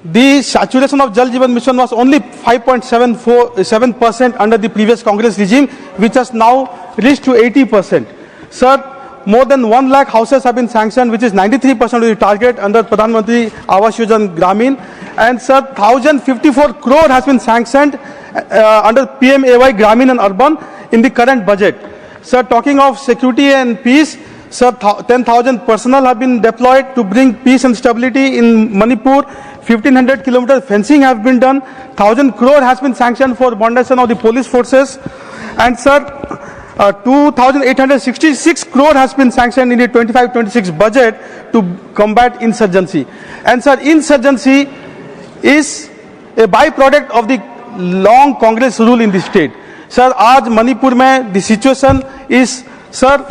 The saturation of Jal Jeevan Mission was only 5.7% under the previous Congress regime, which has now reached to 80%. Sir, more than 1 lakh houses have been sanctioned, which is 93% of the target under Pradhan Mantri Awas Yojana Gramin. And sir, 1,054 crore has been sanctioned under PMAY Gramin and Urban in the current budget. Sir, talking of security and peace, sir, 10,000 personnel have been deployed to bring peace and stability in Manipur. 1,500 kilometer fencing have been done. 1,000 crore has been sanctioned for modernisation of the police forces. And sir, 2,866 crore has been sanctioned in the 25-26 budget to combat insurgency. And sir, insurgency is a byproduct of the long Congress rule in the state. Sir, आज मणिपुर में the situation is, sir,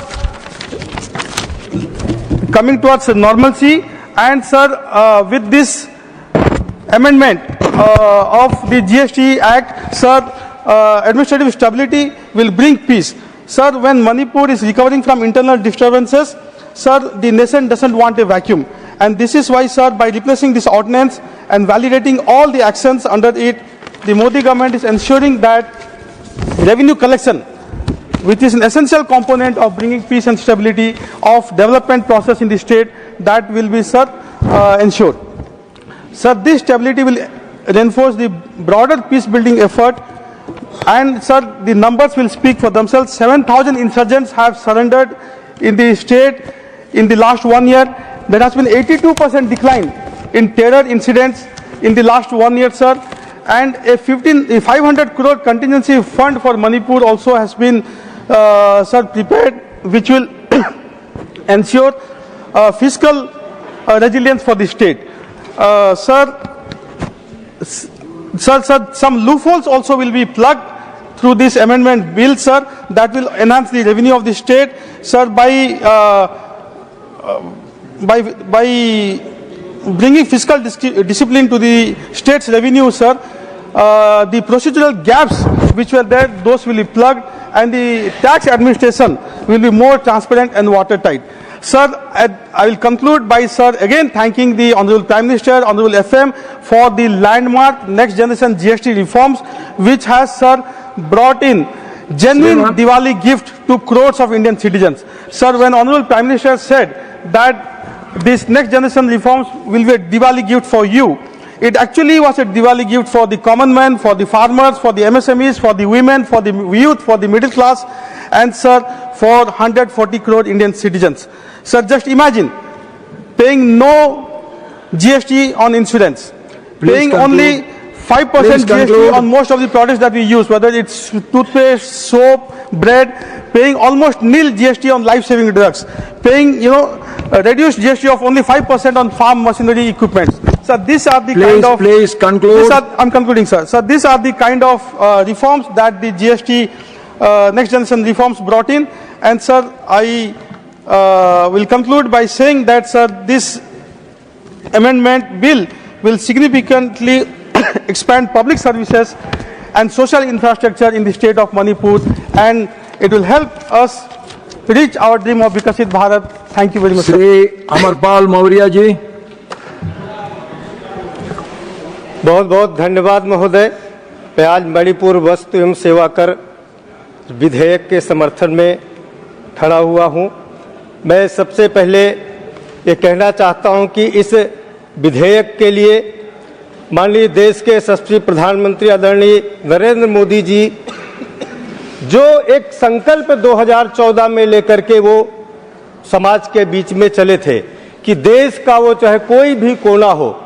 coming towards normalcy. And sir, with this amendment of the GST Act, sir, administrative stability will bring peace. Sir, when Manipur is recovering from internal disturbances, sir, the nation doesn't want a vacuum. And this is why, sir, by replacing this ordinance and validating all the actions under it, the Modi government is ensuring that revenue collection, which is an essential component of bringing peace and stability of development process in the state, that will be, sir, ensured. Sir, this stability will reinforce the broader peace building effort. And sir, the numbers will speak for themselves. 7,000 insurgents have surrendered in the state in the last 1 year. There has been 82% decline in terror incidents in the last 1 year, sir. And a 500 crore contingency fund for Manipur also has been, sir, prepared, which will ensure fiscal resilience for the state. Sir, some loopholes also will be plugged through this amendment bill, sir, that will enhance the revenue of the state, sir, by bringing fiscal discipline to the state's revenue, sir. The procedural gaps which were there, those will be plugged, and the tax administration will be more transparent and watertight. Sir, I will conclude by, sir, again thanking the Honorable Prime Minister, Honorable FM, for the landmark next generation GST reforms, which has, sir, brought in genuine Diwali gift to crores of Indian citizens. Sir, when Honorable Prime Minister said that this next generation reforms will be a Diwali gift for you, it actually was a Diwali gift for the common man, for the farmers, for the MSMEs, for the women, for the youth, for the middle class, and sir, for 140 crore Indian citizens. Sir, just imagine paying no GST on insurance, paying only 5% GST on most of the products that we use, whether it's toothpaste, soap, bread, paying almost nil GST on life-saving drugs, paying, reduced GST of only 5% on farm machinery equipment. So these are the kind of... Please conclude. I'm concluding, sir. So these are the kind of reforms that the GST next generation reforms brought in. And sir, I will conclude by saying that, sir, this amendment bill will significantly expand public services and social infrastructure in the state of Manipur, and it will help us reach our dream of Vikasit Bharat. Thank you very much. Shri Amarpal Maurya ji. बहुत बहुत धन्यवाद महोदय। मैं आज मणिपुर वस्तु एवं सेवा कर विधेयक के समर्थन में खड़ा हुआ हूं। मैं सबसे पहले ये कहना चाहता हूं कि इस विधेयक के लिए माननीय देश के यशस्वी प्रधानमंत्री आदरणीय नरेंद्र मोदी जी जो एक संकल्प 2014 में लेकर के वो समाज के बीच में चले थे कि देश का वो चाहे कोई भी कोना हो,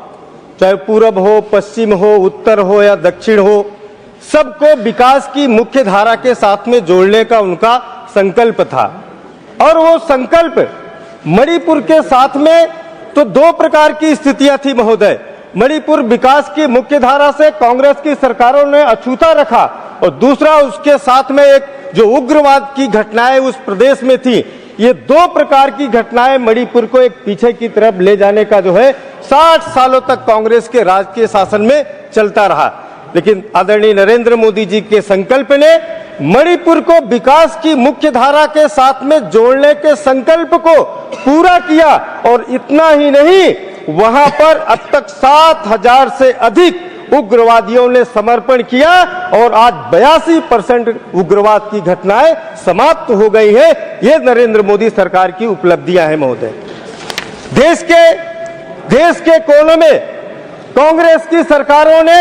चाहे पूरब हो, पश्चिम हो, उत्तर हो या दक्षिण हो, सबको विकास की मुख्य धारा के साथ में जोड़ने का उनका संकल्प था। और वो संकल्प मणिपुर के साथ में तो दो प्रकार की स्थितियां थी महोदय। मणिपुर विकास की मुख्य धारा से कांग्रेस की सरकारों ने अछूता रखा, और दूसरा उसके साथ में एक जो उग्रवाद की घटनाएं उस प्रदेश में थी। ये दो प्रकार की घटनाएं मणिपुर को एक पीछे की तरफ ले जाने का जो है 60 सालों तक कांग्रेस के राजकीय शासन में चलता रहा। लेकिन आदरणीय नरेंद्र मोदी जी के संकल्प ने मणिपुर को विकास की मुख्य धारा के साथ में जोड़ने के संकल्प को पूरा किया। और इतना ही नहीं, वहां पर अब तक 7,000 से अधिक उग्रवादियों ने समर्पण किया और आज 82% उग्रवाद की घटनाएं समाप्त हो गई है। ये नरेंद्र मोदी सरकार की उपलब्धियां हैं महोदय। देश के कोनों में कांग्रेस की सरकारों ने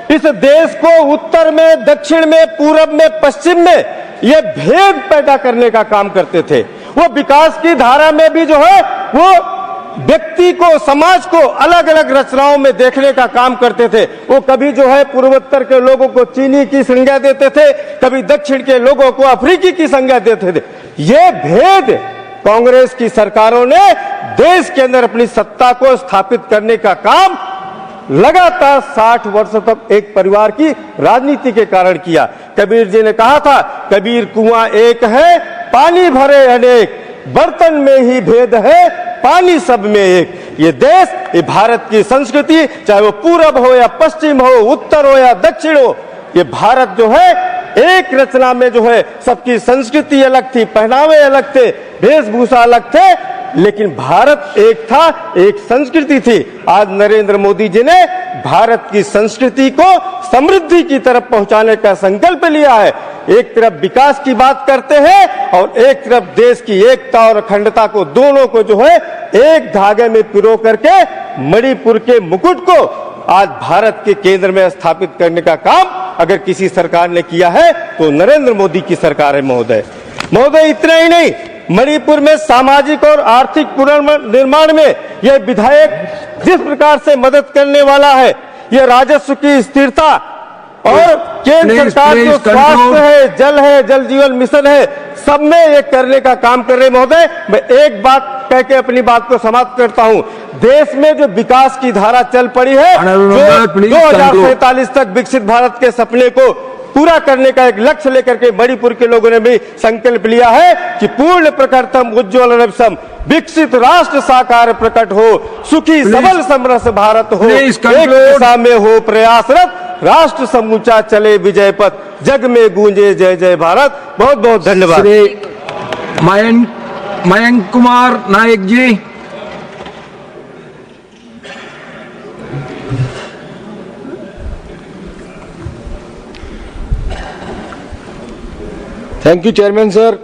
इस देश को उत्तर में, दक्षिण में, पूरब में, पश्चिम में ये भेद पैदा करने का काम करते थे। वो विकास की धारा में भी जो है वो व्यक्ति को, समाज को अलग अलग रचनाओं में देखने का काम करते थे। वो कभी जो है पूर्वोत्तर के लोगों को चीनी की संज्ञा देते थे, कभी दक्षिण के लोगों को अफ्रीकी की संज्ञा देते थे। ये भेद कांग्रेस की सरकारों ने देश के अंदर अपनी सत्ता को स्थापित करने का काम लगातार 60 वर्ष तक एक परिवार की राजनीति के कारण किया। कबीर जी ने कहा था, कबीर कुआं एक है, पानी भरे अनेक, बर्तन में ही भेद है, पानी सब में एक। ये देश, ये भारत की संस्कृति, चाहे वो पूरब हो या पश्चिम हो, उत्तर हो या दक्षिण हो, ये भारत जो है एक रचना में जो है सबकी संस्कृति अलग थी, पहनावे अलग थे, वेशभूषा अलग थे, लेकिन भारत एक था, एक संस्कृति थी। आज नरेंद्र मोदी जी ने भारत की संस्कृति को समृद्धि की तरफ पहुंचाने का संकल्प लिया है। एक तरफ विकास की बात करते हैं और एक तरफ देश की एकता और अखंडता को, दोनों को जो है एक धागे में पिरो करके मणिपुर के मुकुट को आज भारत के केंद्र में स्थापित करने का काम अगर किसी सरकार ने किया है तो नरेंद्र मोदी की सरकार है महोदय। इतना ही नहीं, मणिपुर में सामाजिक और आर्थिक पुनर्निर्माण में यह विधायक जिस प्रकार से मदद करने वाला है, यह राजस्व की स्थिरता और केंद्र सरकार जो स्वास्थ्य है, जल जीवन मिशन है, सब में ये करने का काम कर रहे महोदय। मैं एक बात कह के अपनी बात को समाप्त करता हूं। देश में जो विकास की धारा चल पड़ी है, जो 2047 तक विकसित भारत के सपने को पूरा करने का एक लक्ष्य लेकर के मणिपुर के लोगों ने भी संकल्प लिया है कि पूर्ण प्रखरतम उज्ज्वल नवसम विकसित राष्ट्र साकार प्रकट हो, सुखी सबल समरस भारत हो, एक दिशा में हो प्रयासरत, राष्ट्र समूचा चले विजय पथ, जग में गूंजे जय जय भारत। बहुत बहुत धन्यवाद। Mayank Kumar Nayak ji. Thank you chairman sir.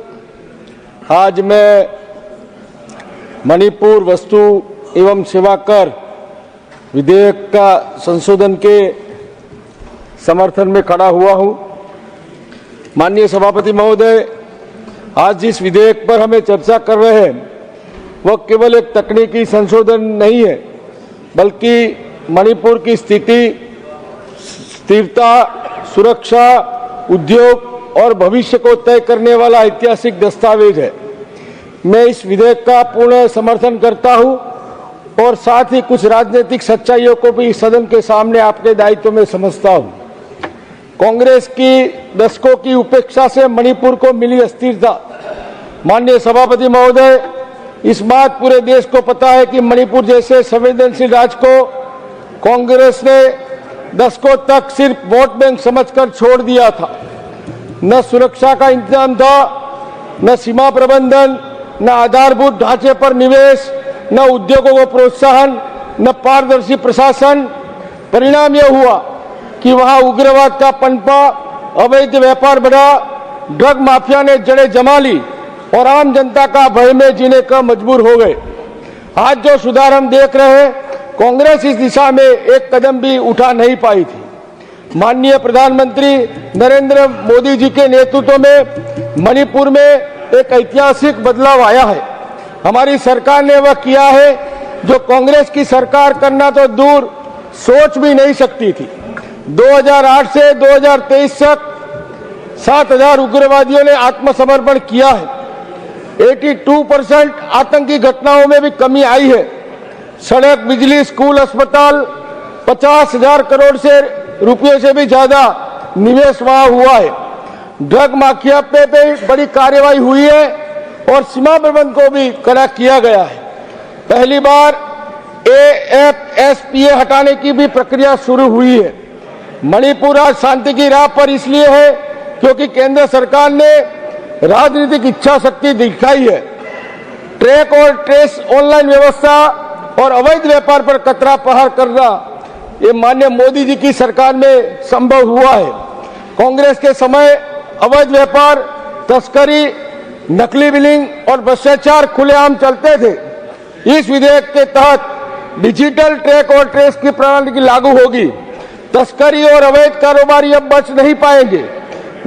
आज मैं मणिपुर वस्तु एवं सेवा कर विधेयक का संशोधन के समर्थन में खड़ा हुआ हूं। माननीय सभापति महोदय, आज जिस विधेयक पर हमें चर्चा कर रहे हैं वह केवल एक तकनीकी संशोधन नहीं है, बल्कि मणिपुर की स्थिति, स्थिरता, सुरक्षा, उद्योग और भविष्य को तय करने वाला ऐतिहासिक दस्तावेज है। मैं इस विधेयक का पूर्ण समर्थन करता हूं और साथ ही कुछ राजनीतिक सच्चाइयों को भी सदन के सामने आपके दायित्व में समझता हूं। कांग्रेस की दशकों की उपेक्षा से मणिपुर को मिली अस्थिरता। माननीय सभापति महोदय, इस बात पूरे देश को पता है कि मणिपुर जैसे संवेदनशील राज्य को कांग्रेस ने दशकों तक सिर्फ वोट बैंक समझकर छोड़ दिया था। न सुरक्षा का इंतजाम था, न सीमा प्रबंधन, न आधारभूत ढांचे पर निवेश, न उद्योगों को प्रोत्साहन, न पारदर्शी प्रशासन। परिणाम यह हुआ कि वहां उग्रवाद का पनपा, अवैध व्यापार बढ़ा, ड्रग माफिया ने जड़ें जमा ली और आम जनता का भय में जीने का मजबूर हो गए। आज जो सुधार हम देख रहे हैं, कांग्रेस इस दिशा में एक कदम भी उठा नहीं पाई थी। माननीय प्रधानमंत्री नरेंद्र मोदी जी के नेतृत्व में मणिपुर में एक ऐतिहासिक बदलाव आया है। हमारी सरकार ने वह किया है जो कांग्रेस की सरकार करना तो दूर सोच भी नहीं सकती थी। 2008 से 2023 तक 7,000 उग्रवादियों ने आत्मसमर्पण किया है। 82% आतंकी घटनाओं में भी कमी आई है। सड़क, बिजली, स्कूल, अस्पताल, 50,000 करोड़ से रुपये से भी ज्यादा निवेश वहां हुआ है। ड्रग माफिया पे बड़ी कार्रवाई हुई है और सीमा प्रबंध को भी कड़ा किया गया है। पहली बार AFSPA हटाने की भी प्रक्रिया शुरू हुई है। मणिपुर आज शांति की राह पर इसलिए है क्योंकि केंद्र सरकार ने राजनीतिक इच्छा शक्ति दिखाई है। ट्रैक और ट्रेस ऑनलाइन व्यवस्था और अवैध व्यापार पर कतरा प्रहार करना ये माननीय मोदी जी की सरकार में संभव हुआ है। कांग्रेस के समय अवैध व्यापार, तस्करी, नकली बिलिंग और भ्रष्टाचार खुलेआम चलते थे। इस विधेयक के तहत डिजिटल ट्रैक और ट्रेस की प्रणाली की लागू होगी। तस्करी और अवैध कारोबारी अब बच नहीं पाएंगे।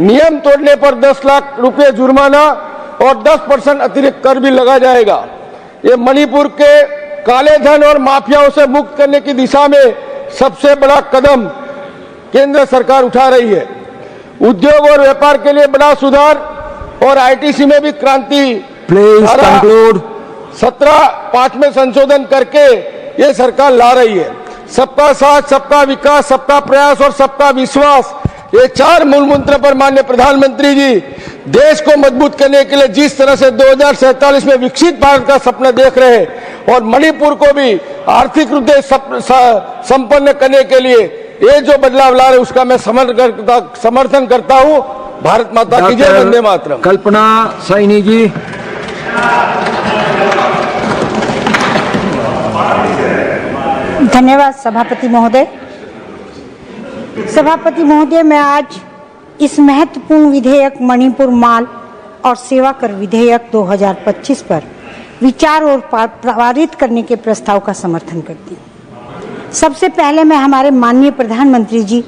नियम तोड़ने पर 10 लाख रुपए जुर्माना और 10% अतिरिक्त कर भी लगा जाएगा। ये मणिपुर के काले धन और माफियाओं से मुक्त करने की दिशा में सबसे बड़ा कदम केंद्र सरकार उठा रही है। उद्योग और व्यापार के लिए बड़ा सुधार और आईटीसी में भी क्रांति। Please conclude. 17(5) में संशोधन करके ये सरकार ला रही है। सबका साथ, सबका विकास, सबका प्रयास और सबका विश्वास, ये 4 मूल मंत्र पर माननीय प्रधानमंत्री जी देश को मजबूत करने के लिए जिस तरह से 2047 में विकसित भारत का सपना देख रहे हैं और मणिपुर को भी आर्थिक रूप से संपन्न करने के लिए ये जो बदलाव ला रहे उसका मैं समर्थन करता हूं। भारत माता की जय, वंदे मातरम। कल्पना साइनी जी। धन्यवाद सभापति महोदय। सभापति महोदय, मैं आज इस महत्वपूर्ण विधेयक मणिपुर माल और सेवा कर विधेयक 2025 पर विचार और पारित करने के प्रस्ताव का समर्थन करती हूँ। सबसे पहले मैं हमारे माननीय प्रधानमंत्री जी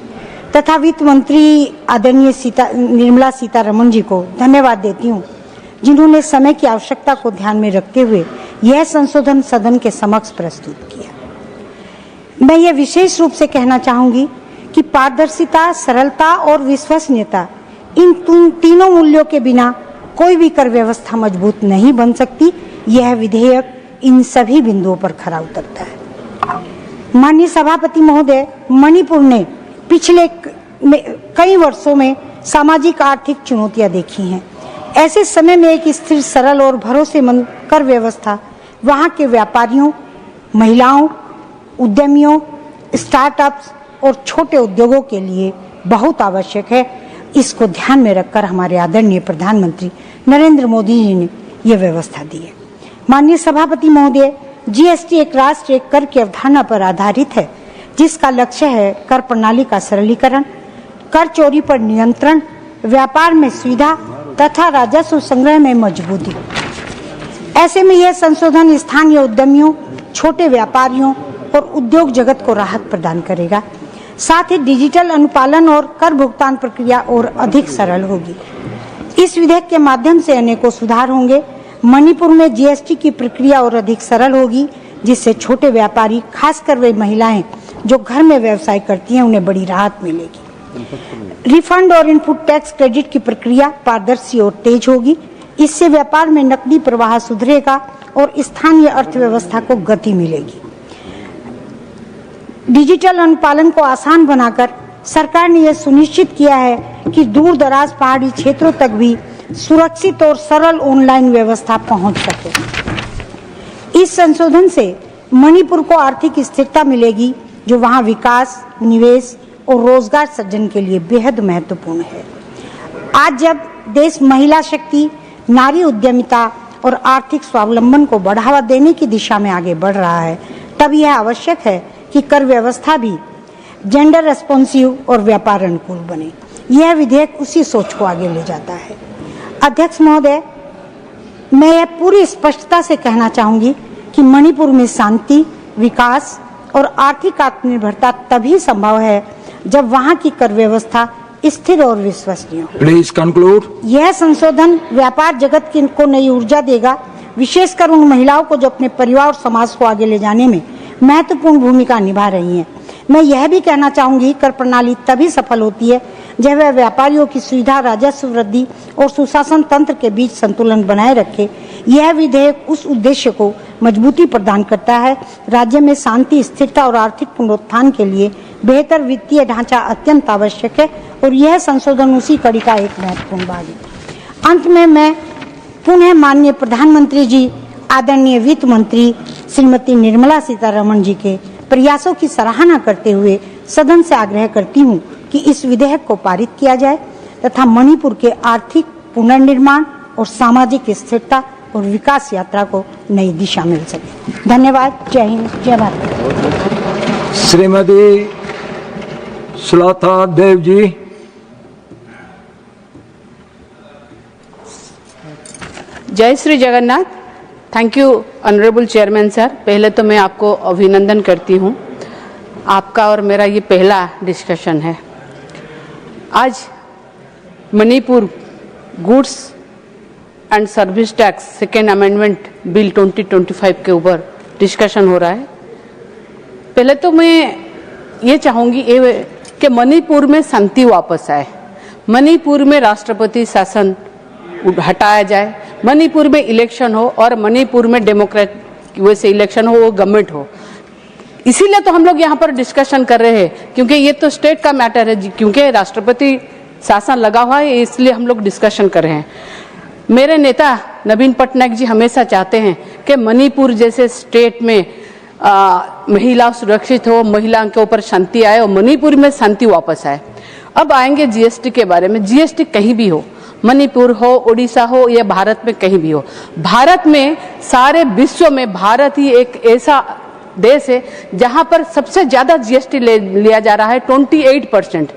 तथा वित्त मंत्री आदरणीय निर्मला सीतारमण जी को धन्यवाद देती हूँ, जिन्होंने समय की आवश्यकता को ध्यान में रखते हुए यह संशोधन सदन के समक्ष प्रस्तुत किया। मैं ये विशेष रूप से कहना चाहूंगी कि पारदर्शिता, सरलता और विश्वसनीयता, इन तीनों मूल्यों के बिना कोई भी कर व्यवस्था मजबूत नहीं बन सकती। यह विधेयक इन सभी बिंदुओं पर खरा उतरता है। माननीय सभापति महोदय, मणिपुर ने पिछले कई वर्षों में सामाजिक आर्थिक चुनौतियां देखी हैं। ऐसे समय में एक स्थिर, सरल और भरोसेमंद कर व्यवस्था वहां के व्यापारियों, महिलाओं, उद्यमियों, स्टार्टअप्स और छोटे उद्योगों के लिए बहुत आवश्यक है। इसको ध्यान में रखकर हमारे आदरणीय प्रधानमंत्री नरेंद्र मोदी जी ने यह व्यवस्था दी है। माननीय सभापति महोदय, जीएसटी एक राष्ट्र एक कर की अवधारणा पर आधारित है, जिसका लक्ष्य है कर प्रणाली का सरलीकरण, कर चोरी पर नियंत्रण, व्यापार में सुविधा तथा राजस्व संग्रह में मजबूती। ऐसे में यह संशोधन स्थानीय उद्यमियों, छोटे व्यापारियों और उद्योग जगत को राहत प्रदान करेगा। साथ ही डिजिटल अनुपालन और कर भुगतान प्रक्रिया और अधिक सरल होगी। इस विधेयक के माध्यम से अनेकों सुधार होंगे। मणिपुर में जीएसटी की प्रक्रिया और अधिक सरल होगी, जिससे छोटे व्यापारी, खासकर वे महिलाएं जो घर में व्यवसाय करती हैं, उन्हें बड़ी राहत मिलेगी। रिफंड और इनपुट टैक्स क्रेडिट की प्रक्रिया पारदर्शी और तेज होगी। इससे व्यापार में नकदी प्रवाह सुधरेगा और स्थानीय अर्थव्यवस्था को गति मिलेगी। डिजिटल अनुपालन को आसान बनाकर सरकार ने यह सुनिश्चित किया है कि दूर दराज पहाड़ी क्षेत्रों तक भी सुरक्षित और सरल ऑनलाइन व्यवस्था पहुंच सके। इस संशोधन से मणिपुर को आर्थिक स्थिरता मिलेगी, जो वहां विकास, निवेश और रोजगार सृजन के लिए बेहद महत्वपूर्ण है। आज जब देश महिला शक्ति, नारी उद्यमिता और आर्थिक स्वावलंबन को बढ़ावा देने की दिशा में आगे बढ़ रहा है, तब यह आवश्यक है कि कर व्यवस्था भी जेंडर रेस्पॉन्सिव और व्यापार अनुकूल बने। यह विधेयक उसी सोच को आगे ले जाता है। अध्यक्ष महोदय, मैं यह पूरी स्पष्टता से कहना चाहूंगी कि मणिपुर में शांति, विकास और आर्थिक आत्मनिर्भरता तभी संभव है जब वहां की कर व्यवस्था स्थिर और विश्वसनीय हो। Please conclude. यह संशोधन व्यापार जगत को नई ऊर्जा देगा, विशेषकर उन महिलाओं को जो अपने परिवार और समाज को आगे ले जाने में महत्वपूर्ण भूमिका निभा रही हैं। मैं यह भी कहना चाहूंगी, कर प्रणाली तभी सफल होती है जब वह व्यापारियों की सुविधा, राजस्व वृद्धि और सुशासन तंत्र के बीच संतुलन बनाए रखे। यह विधेयक उस उद्देश्य को मजबूती प्रदान करता है। राज्य में शांति, स्थिरता और आर्थिक पुनरुत्थान के लिए बेहतर वित्तीय ढांचा अत्यंत आवश्यक है और यह संशोधन उसी कड़ी का एक महत्वपूर्ण भाग है। अंत में मैं पुनः माननीय प्रधानमंत्री जी, आदरणीय वित्त मंत्री श्रीमती निर्मला सीतारमण जी के प्रयासों की सराहना करते हुए सदन से आग्रह करती हूं कि इस विधेयक को पारित किया जाए तथा मणिपुर के आर्थिक पुनर्निर्माण और सामाजिक स्थिरता और विकास यात्रा को नई दिशा मिल सके। धन्यवाद। जय हिंद, जय भारत। श्रीमती सुलता देव जी। जय Shri Jagannath. Thank you honourable chairman sir. पहले तो मैं आपको अभिनंदन करती हूँ, आपका और मेरा ये पहला डिस्कशन है। आज Manipur goods and service tax second amendment bill 2025 के ऊपर डिस्कशन हो रहा है। पहले तो मैं ये चाहूँगी कि मणिपुर में शांति वापस आए, मणिपुर में राष्ट्रपति शासन हटाया जाए, मणिपुर में इलेक्शन हो और मणिपुर में डेमोक्रेट वैसे इलेक्शन हो, वो गवर्नमेंट हो। इसीलिए तो हम लोग यहाँ पर डिस्कशन कर रहे हैं, क्योंकि ये तो स्टेट का मैटर है, क्योंकि राष्ट्रपति शासन लगा हुआ है, इसलिए हम लोग डिस्कशन कर रहे हैं। मेरे नेता नवीन पटनायक जी हमेशा चाहते हैं कि मणिपुर जैसे स्टेट में महिला सुरक्षित हो, महिलाओं के ऊपर शांति आए और मणिपुर में शांति वापस आए। अब आएंगे जीएसटी के बारे में। जीएसटी कहीं भी हो, मणिपुर हो, उड़ीसा हो या भारत में कहीं भी हो, भारत में सारे विश्व में भारत ही एक ऐसा देश है जहां पर सबसे ज्यादा जीएसटी लिया जा रहा है, 28%,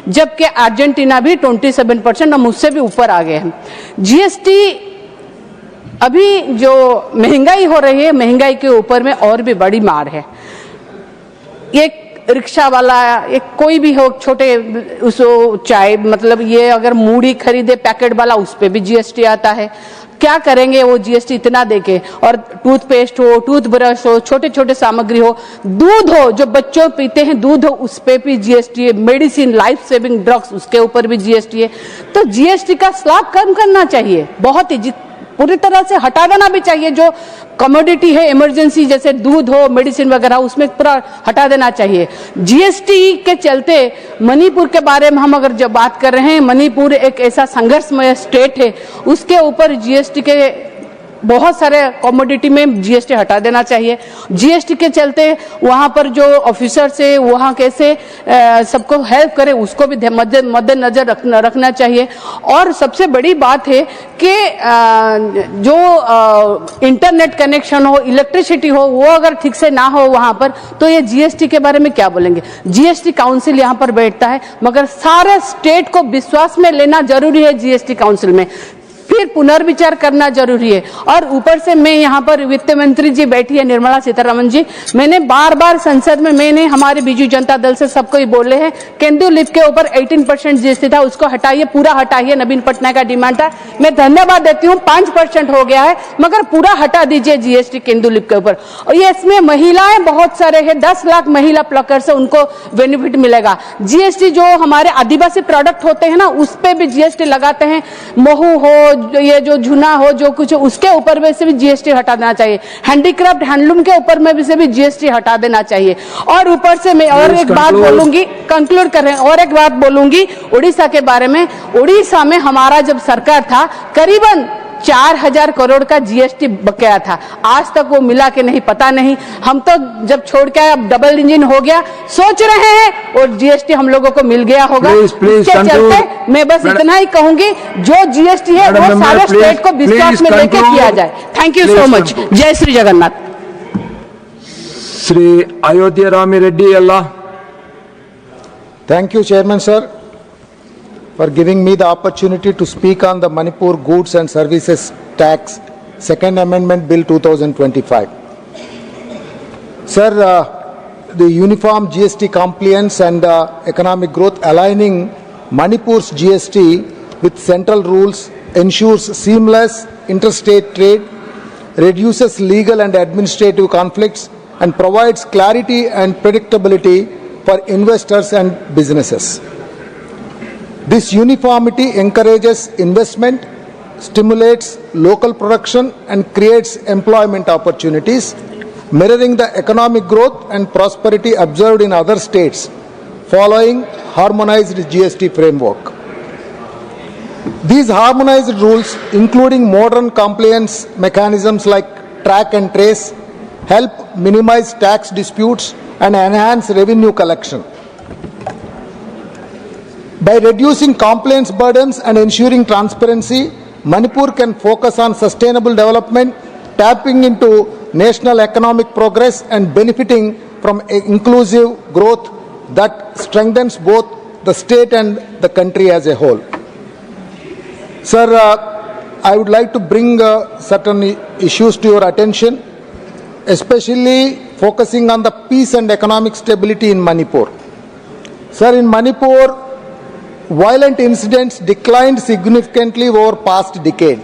जबकि अर्जेंटीना भी 27% और मुझसे भी ऊपर आ गए हैं। जीएसटी अभी जो महंगाई हो रही है, महंगाई के ऊपर में और भी बड़ी मार है। एक रिक्शा वाला, एक कोई भी हो, छोटे उसको चाय मतलब ये अगर मूढ़ी खरीदे पैकेट वाला, उस पे भी जीएसटी आता है। क्या करेंगे वो जीएसटी इतना देके? और टूथपेस्ट हो, टूथब्रश हो, छोटे छोटे सामग्री हो, दूध हो, जो बच्चों पीते हैं दूध हो, उस पे भी जीएसटी है। मेडिसिन, लाइफ सेविंग ड्रग्स, उसके ऊपर भी जीएसटी है। तो जीएसटी का स्लैब कम करना चाहिए, बहुत ही पूरी तरह से हटा देना भी चाहिए। जो कमोडिटी है इमरजेंसी, जैसे दूध हो, मेडिसिन वगैरह, उसमें पूरा हटा देना चाहिए। जीएसटी के चलते मणिपुर के बारे में हम अगर जब बात कर रहे हैं, मणिपुर एक ऐसा संघर्षमय स्टेट है, उसके ऊपर जीएसटी के बहुत सारे कमोडिटी में जीएसटी हटा देना चाहिए। जीएसटी के चलते वहां पर जो ऑफिसर्स है वहां कैसे सबको हेल्प करे, उसको भी मद्देनजर रखना चाहिए। और सबसे बड़ी बात है कि जो इंटरनेट कनेक्शन हो, इलेक्ट्रिसिटी हो, वो अगर ठीक से ना हो वहां पर, तो ये जीएसटी के बारे में क्या बोलेंगे? जीएसटी काउंसिल यहाँ पर बैठता है, मगर सारे स्टेट को विश्वास में लेना जरूरी है जीएसटी काउंसिल में, फिर पुनर्विचार करना जरूरी है। और ऊपर से मैं यहाँ पर वित्त मंत्री जी बैठी है, निर्मला सीतारमण जी, मैंने बार बार संसद में मैंने हमारे बीजू जनता दल से सबको ही बोले हैं, केंदू लिप के ऊपर 18% जीएसटी था, उसको हटाइए, पूरा हटाइए। नवीन पटनायक का डिमांड था, मैं धन्यवाद देती हूँ, 5% हो गया है, मगर पूरा हटा दीजिए जीएसटी केंदू लिप के ऊपर। और ये इसमें महिलाएं बहुत सारे हैं, 10 लाख महिला प्लकर से उनको बेनिफिट मिलेगा। जीएसटी जो हमारे आदिवासी प्रोडक्ट होते हैं ना, उस पर भी जीएसटी लगाते हैं, महू हो, ये जो झुना हो, जो कुछ, उसके ऊपर में से भी जीएसटी हटा देना चाहिए। हैंडीक्राफ्ट, हैंडलूम के ऊपर में भी से भी जीएसटी हटा देना चाहिए। और ऊपर से मैं और एक बात बोलूंगी, कंक्लूड कर रहे हैं, और एक बात बोलूंगी उड़ीसा के बारे में। उड़ीसा में हमारा जब सरकार था, करीबन 4000 करोड़ का जीएसटी बकाया था, आज तक वो मिला कि नहीं पता नहीं। हम तो जब छोड़ के आए, अब डबल इंजन हो गया, सोच रहे हैं और जीएसटी हम लोगों को मिल गया होगा। इसके चलते मैं बस इतना ही कहूंगी, जो जीएसटी है वो सारे स्टेट को विश्वास में लेकर किया जाए। Thank you so much. जय श्री जगन्नाथ। श्री अयोध्या रामी रेड्डी अल्लाह। Thank you, Chairman sir, for giving me the opportunity to speak on the Manipur Goods and Services Tax Second Amendment Bill 2025. Sir, the uniform GST compliance and economic growth, aligning Manipur's GST with central rules ensures seamless interstate trade, reduces legal and administrative conflicts, and provides clarity and predictability for investors and businesses. This uniformity encourages investment, stimulates local production, and creates employment opportunities, mirroring the economic growth and prosperity observed in other states following harmonized GST framework. These harmonized rules, including modern compliance mechanisms like track and trace, help minimize tax disputes and enhance revenue collection. By reducing compliance burdens and ensuring transparency, Manipur can focus on sustainable development, tapping into national economic progress and benefiting from inclusive growth that strengthens both the state and the country as a whole. Sir, I would like to bring certain issues to your attention, especially focusing on the peace and economic stability in Manipur. Sir, in Manipur, violent incidents declined significantly over past decade,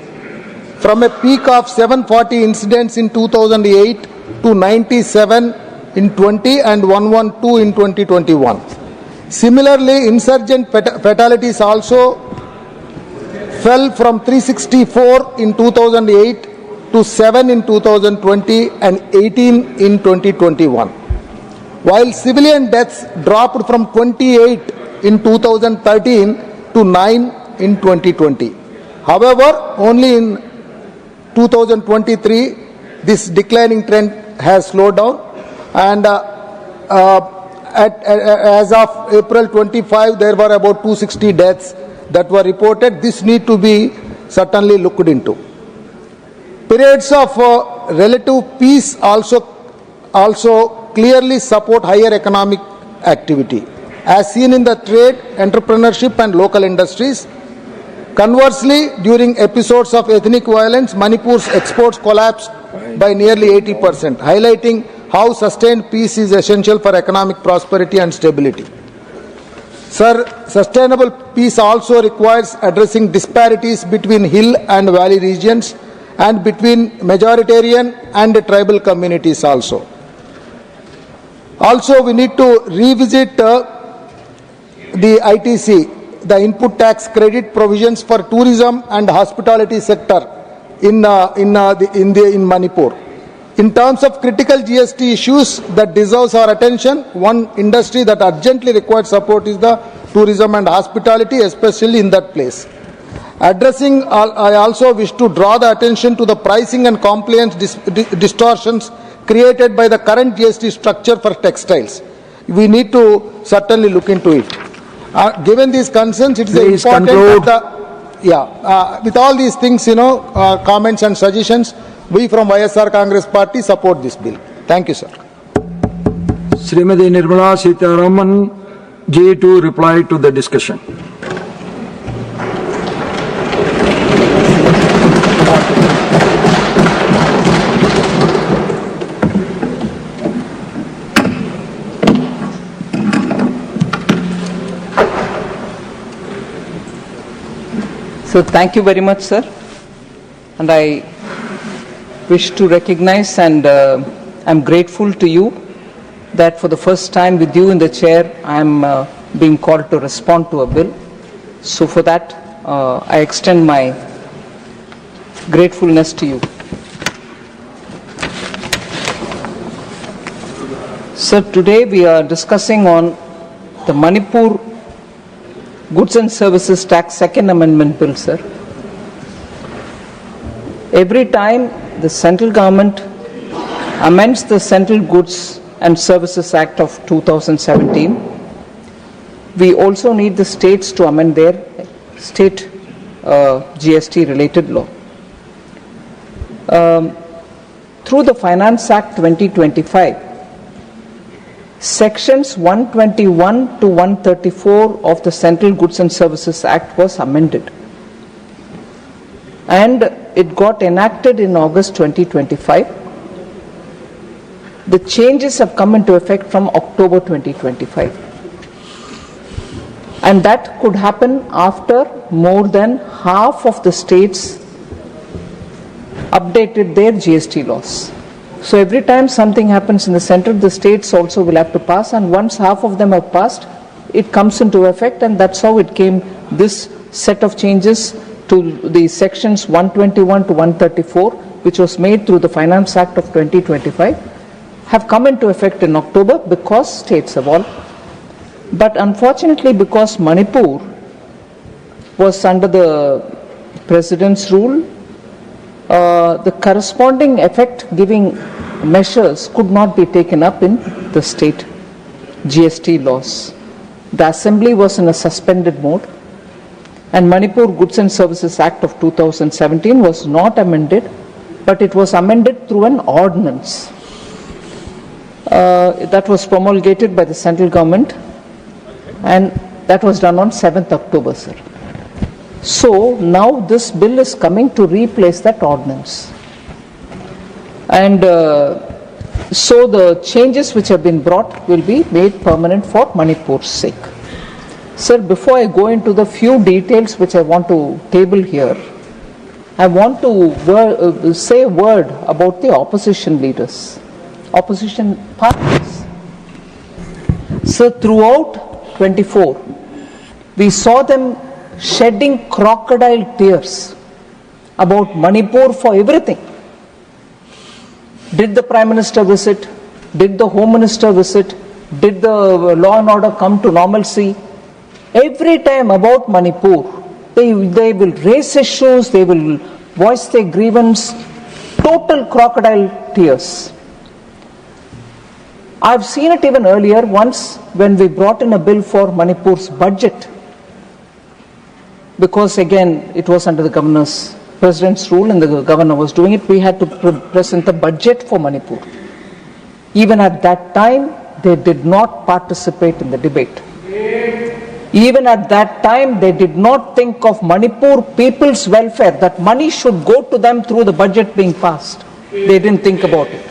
from a peak of 740 incidents in 2008 to 97 in 20 and 112 in 2021. Similarly, insurgent fatalities also fell from 364 in 2008 to 7 in 2020 and 18 in 2021, while civilian deaths dropped from 28 in 2013 to 9 in 2020. However, only in 2023 this declining trend has slowed down, and as of April 25 there were about 260 deaths that were reported. This need to be certainly looked into. Periods of relative peace also clearly support higher economic activity, as seen in the trade, entrepreneurship and local industries. Conversely, during episodes of ethnic violence, Manipur's exports collapsed by nearly 80%, highlighting how sustained peace is essential for economic prosperity and stability. Sir, sustainable peace also requires addressing disparities between hill and valley regions and between majoritarian and tribal communities also. Also, we need to revisit the ITC, the input tax credit provisions for tourism and hospitality sector in Manipur. In terms of critical GST issues that deserves our attention, one industry that urgently requires support is the tourism and hospitality, especially in that place. Addressing, I also wish to draw the attention to the pricing and compliance distortions created by the current GST structure for textiles. We need to certainly look into it. Given these concerns, it is important that with all these things, comments and suggestions, we from YSR Congress Party support this bill. Thank you, sir. Srimati Nirmala Sitharaman ji to reply to the discussion. So thank you very much, sir. And I wish to recognize and I'm grateful to you that for the first time with you in the chair, I'm being called to respond to a bill. So for that, I extend my gratefulness to you. Sir, today we are discussing on the Manipur Goods and Services Tax Second Amendment Bill, sir. Every time the central government amends the Central Goods and Services Act of 2017, we also need the states to amend their state GST related law. Through the Finance Act 2025, Sections 121 to 134 of the Central Goods and Services Act was amended, and it got enacted in August 2025. The changes have come into effect from October 2025, and that could happen after more than half of the states updated their GST laws. So every time something happens in the center, the states also will have to pass, and once half of them have passed, it comes into effect, and that's how it came. This set of changes to the sections 121 to 134, which was made through the Finance Act of 2025, have come into effect in October because states have all. But unfortunately, because Manipur was under the President's rule, the corresponding effect-giving measures could not be taken up in the state GST laws. the assembly was in a suspended mode, and Manipur Goods and Services Act of 2017 was not amended, but it was amended through an ordinance that was promulgated by the central government, and that was done on 7th October, sir. So now this bill is coming to replace that ordinance. And so the changes which have been brought will be made permanent for Manipur's sake. Sir, before I go into the few details which I want to table here, I want to say a word about the opposition leaders, opposition parties. So throughout 24, we saw them shedding crocodile tears about Manipur for everything. Did the Prime Minister visit? Did the Home Minister visit? Did the law and order come to normalcy? Every time about Manipur, they will raise issues, they will voice their grievance, total crocodile tears. I've seen it even earlier once when we brought in a bill for Manipur's budget, because again it was under the president's rule and the governor was doing it. We had to present a budget for Manipur. Even at that time, they did not participate in the debate. Even at that time, they did not think of Manipur people's welfare, that money should go to them through the budget being passed. They didn't think about it.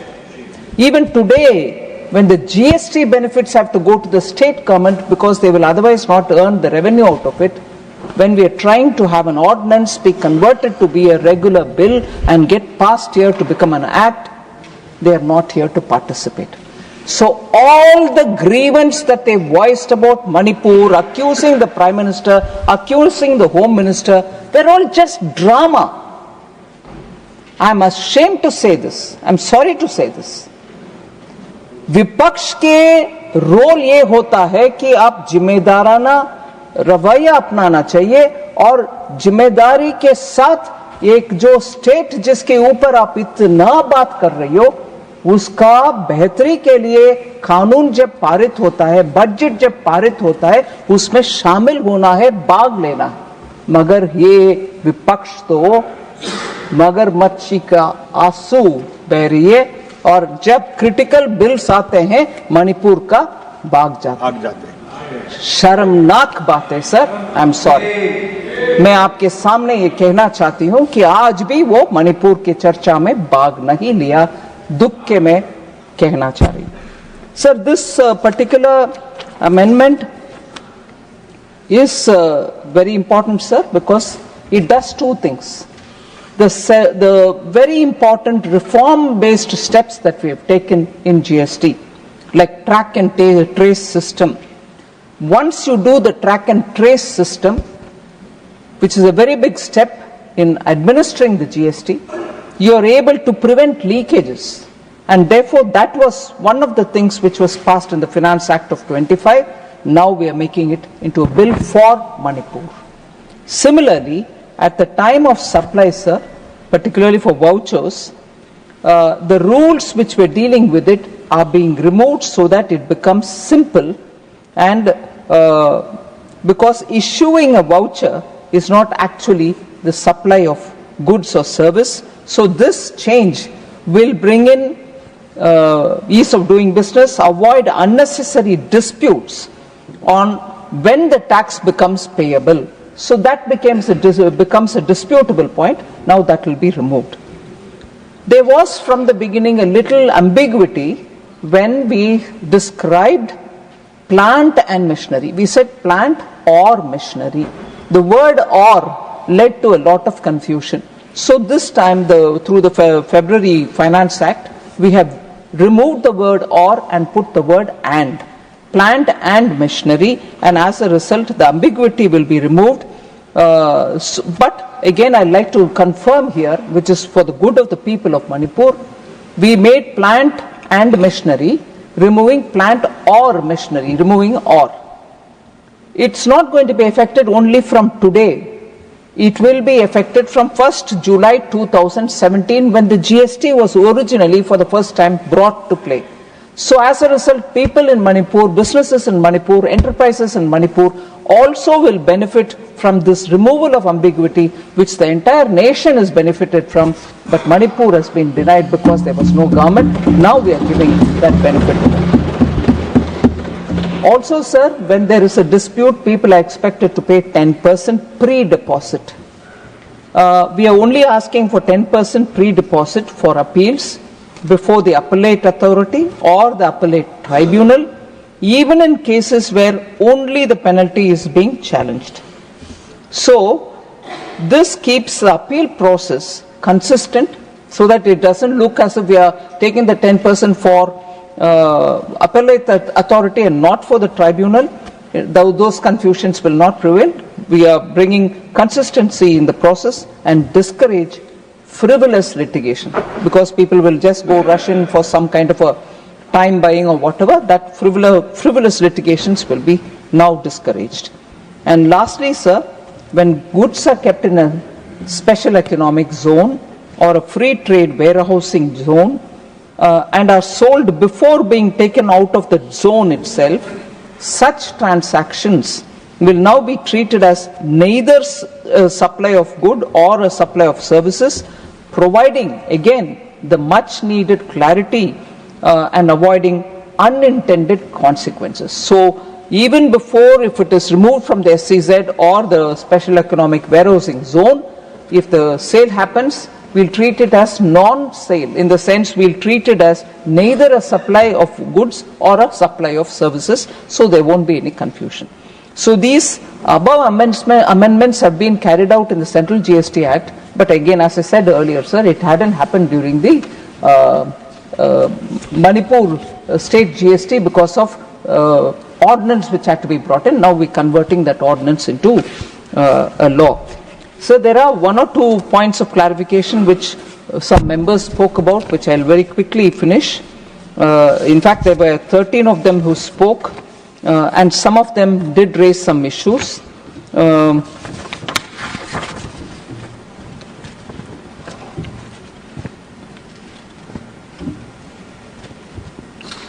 Even today, when the GST benefits have to go to the state government because they will otherwise not earn the revenue out of it, when we are trying to have an ordinance be converted to be a regular bill and get passed here to become an act, they are not here to participate. So all the grievance that they voiced about Manipur, accusing the Prime Minister, accusing the Home Minister, they're all just drama. I'm ashamed to say this. I'm sorry to say this. विपक्ष के role ये होता है कि आप जिम्मेदाराना रवैया अपनाना चाहिए और जिम्मेदारी के साथ एक जो स्टेट जिसके ऊपर आप इतना बात कर रही हो, उसका बेहतरी के लिए कानून जब पारित होता है, बजट जब पारित होता है, उसमें शामिल होना है, भाग लेना है। मगर ये विपक्ष तो मगरमच्छी का आंसू बह रही है और जब क्रिटिकल बिल्स आते हैं मणिपुर का भाग जाते हैं। शर्मनाक बात है सर, आई एम सॉरी। मैं आपके सामने ये कहना चाहती हूं कि आज भी वो मणिपुर की चर्चा में भाग नहीं लिया, दुख के मैं कहना चाह रही हूं। Sir, this particular amendment is very important, sir, because it does two things. The very important reform-based steps that we have taken in GST, like track and trace system. Once you do the track and trace system, which is a very big step in administering the GST, you are able to prevent leakages. And therefore, that was one of the things which was passed in the Finance Act of 25. Now we are making it into a bill for Manipur. Similarly, at the time of supply, sir, particularly for vouchers, the rules which we're dealing with it are being removed so that it becomes simple, and because issuing a voucher is not actually the supply of goods or service. So this change will bring in ease of doing business, avoid unnecessary disputes on when the tax becomes payable. So that becomes a disputable point. Now that will be removed. There was from the beginning a little ambiguity when we described plant and machinery. We said plant or machinery. The word or led to a lot of confusion. So this time, through the February Finance Act, we have removed the word or and put the word and. Plant and machinery, and as a result the ambiguity will be removed. But again, I'd like to confirm here, which is for the good of the people of Manipur, we made plant and machinery, removing plant or machinery, removing or. It's not going to be affected only from today. It will be affected from 1st July 2017 when the GST was originally for the first time brought to play. So as a result, people in Manipur, businesses in Manipur, enterprises in Manipur also will benefit from this removal of ambiguity, which the entire nation has benefited from, but Manipur has been denied because there was no government. Now we are giving that benefit to them. Also, sir, when there is a dispute, people are expected to pay 10% pre-deposit. We are only asking for 10% pre-deposit for appeals before the appellate authority or the appellate tribunal, even in cases where only the penalty is being challenged. So, this keeps the appeal process consistent so that it doesn't look as if we are taking the 10% for appellate authority and not for the tribunal. Those confusions will not prevail. We are bringing consistency in the process and discourage frivolous litigation, because people will just go rush in for some kind of a time buying or whatever. That frivolous litigations will be now discouraged. And lastly, sir, when goods are kept in a special economic zone or a free trade warehousing zone and are sold before being taken out of the zone itself, such transactions will now be treated as neither a supply of good or a supply of services, providing again the much needed clarity and avoiding unintended consequences. So even before, if it is removed from the SEZ or the special economic warehousing zone, if the sale happens, we'll treat it as non-sale, in the sense we'll treat it as neither a supply of goods or a supply of services, so there won't be any confusion. So these above amendments have been carried out in the Central GST Act, but again, as I said earlier, sir, it hadn't happened during the Manipur state GST because of ordinance which had to be brought in. Now we're converting that ordinance into a law. So there are one or two points of clarification which some members spoke about, which I'll very quickly finish. In fact, there were 13 of them who spoke, and some of them did raise some issues.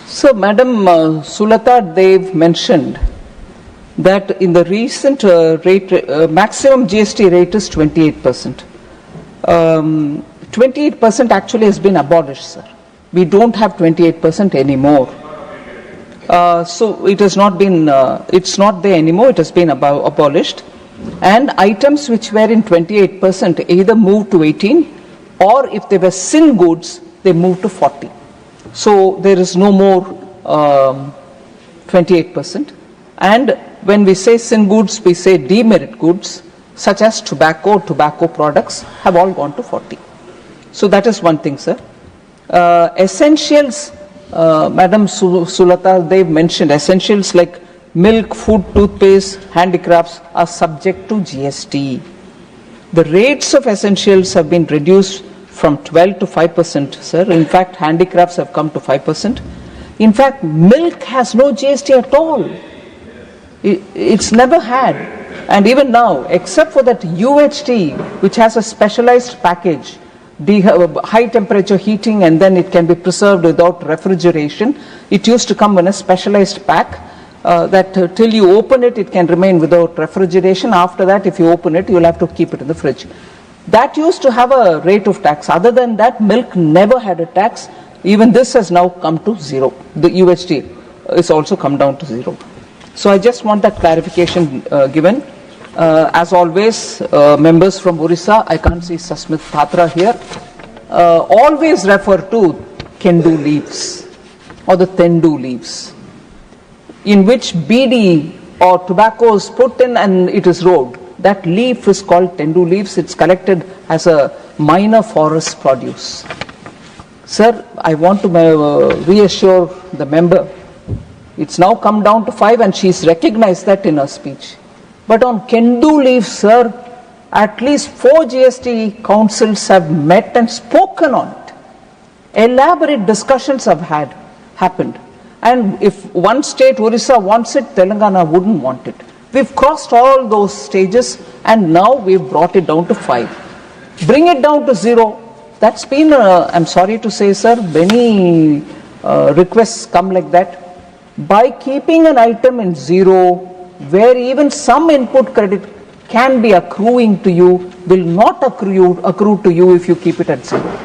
So, Madam Sulata Dev mentioned that in the recent maximum GST rate is 28%. 28% actually has been abolished, sir. We don't have 28% anymore. So it has not been, it's not there anymore, it has been abolished. And items which were in 28% either moved to 18, or if they were sin goods, they moved to 40. So there is no more 28%. And when we say sin goods, we say demerit goods, such as tobacco products have all gone to 40. So that is one thing, sir. Essentials, Madam Sulata, they've mentioned essentials like milk, food, toothpaste, handicrafts are subject to GST. The rates of essentials have been reduced from 12 to 5%, sir. In fact, handicrafts have come to 5%. In fact, milk has no GST at all. It's never had. And even now, except for that UHT, which has a specialized package, high temperature heating, and then it can be preserved without refrigeration. It used to come in a specialized pack that till you open it, it can remain without refrigeration. After that, if you open it, you'll have to keep it in the fridge. That used to have a rate of tax. Other than that, milk never had a tax. Even this has now come to zero. The UHT is also come down to zero. So I just want that clarification given. As always, members from Orissa, I can't see Sasmit Patra here, always refer to Kendu leaves or the Tendu leaves, in which BD or tobacco is put in and it is rolled. That leaf is called Tendu leaves. It's collected as a minor forest produce. Sir, I want to reassure the member, it's now come down to 5 and she's recognized that in her speech. But on Kendu leaves, sir, at least 4 GST councils have met and spoken on it. Elaborate discussions have happened. And if one state, Orissa, wants it, Telangana wouldn't want it. We've crossed all those stages and now we've brought it down to 5. Bring it down to 0. That's been, I'm sorry to say, sir, many requests come like that. By keeping an item in zero, where even some input credit can be accruing to you, will not accrue to you if you keep it at zero.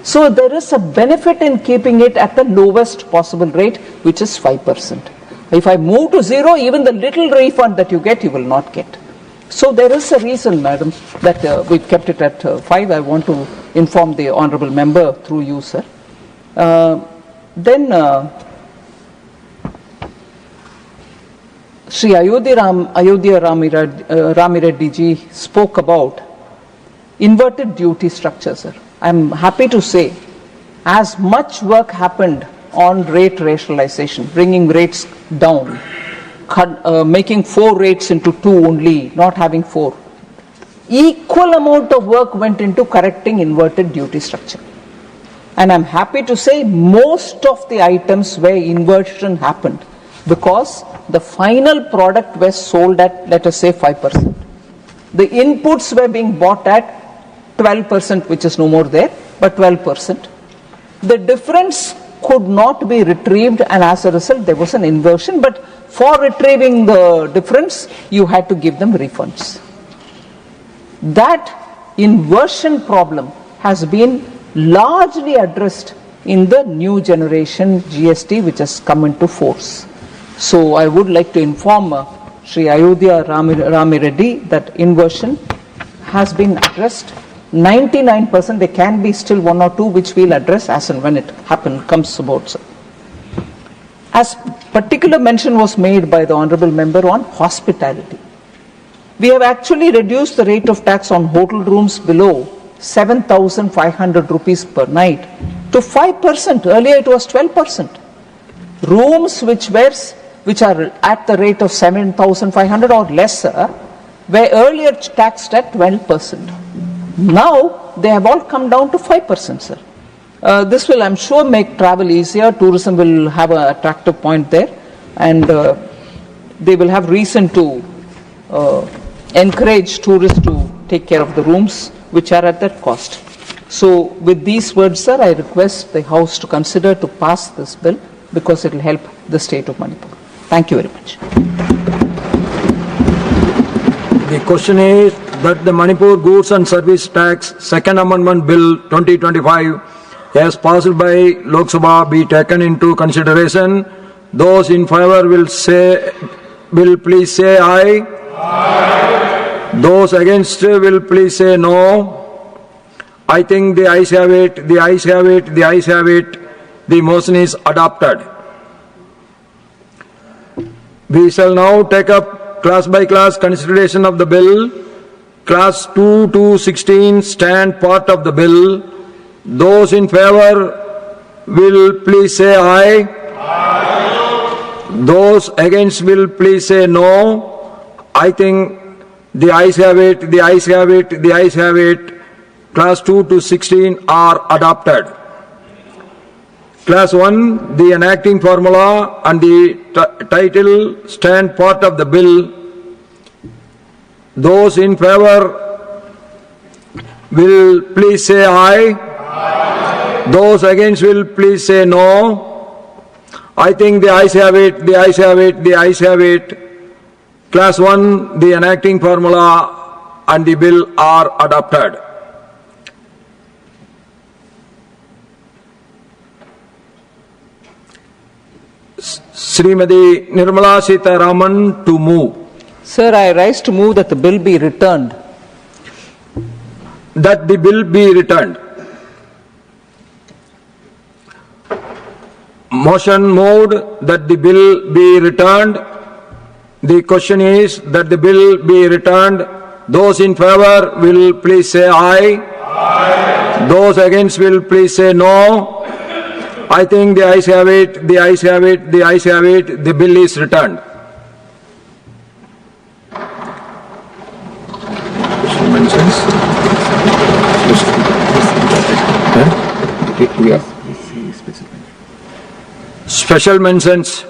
So there is a benefit in keeping it at the lowest possible rate, which is 5%. If I move to zero, even the little refund that you get, you will not get. So there is a reason, madam, that we've kept it at 5. I want to inform the honorable member through you, sir. Then Sri Ayodhya Rami Reddy ji spoke about inverted duty structure, sir. I'm happy to say as much work happened on rate rationalization, bringing rates down, making 4 rates into 2 only, not having 4. Equal amount of work went into correcting inverted duty structure. And I'm happy to say most of the items where inversion happened because the final product was sold at, let us say, 5%. The inputs were being bought at 12%, which is no more there, but 12%. The difference could not be retrieved, and as a result there was an inversion, but for retrieving the difference you had to give them refunds. That inversion problem has been largely addressed in the new generation GST which has come into force. So I would like to inform Sri Ayodhya Rami Reddy that inversion has been addressed 99%. There can be still 1 or 2 which we'll address as and when it comes about, sir. As particular mention was made by the honorable member on hospitality. We have actually reduced the rate of tax on hotel rooms below 7,500 rupees per night to 5%. Earlier it was 12%. Rooms which are at the rate of 7,500 or lesser were earlier taxed at 12%. Now they have all come down to 5%, sir. This will, I'm sure, make travel easier. Tourism will have an attractive point there, and they will have reason to encourage tourists to take care of the rooms which are at that cost. So with these words, sir, I request the House to consider to pass this bill because it will help the state of Manipur. Thank you very much. The question is that the Manipur Goods and Service Tax Second Amendment Bill 2025 as passed by Lok Sabha be taken into consideration. Those in favor will please say aye. Aye. Those against will please say no. I think the ayes have it, the ayes have it, the ayes have it. The motion is adopted. We shall now take up class by class consideration of the bill. Class 2 to 16 stand part of the bill. Those in favor will please say aye. Aye. Those against will please say no. I think the ayes have it, the ayes have it, the ayes have it. Class 2 to 16 are adopted. Class 1, the enacting formula and the title stand part of the bill. Those in favor will please say aye. Aye. Those against will please say no. I think the ayes have it, the ayes have it, the ayes have it. Class 1, the enacting formula and the bill are adopted. Srimati Nirmala Sitharaman to move. Sir, I rise to move that the bill be returned. That the bill be returned. Motion moved that the bill be returned. The question is that the bill be returned. Those in favor will please say aye. Aye. Those against will please say no. I think the ayes have it, the ayes have it, the ayes have it. The bill is returned. Special mentions.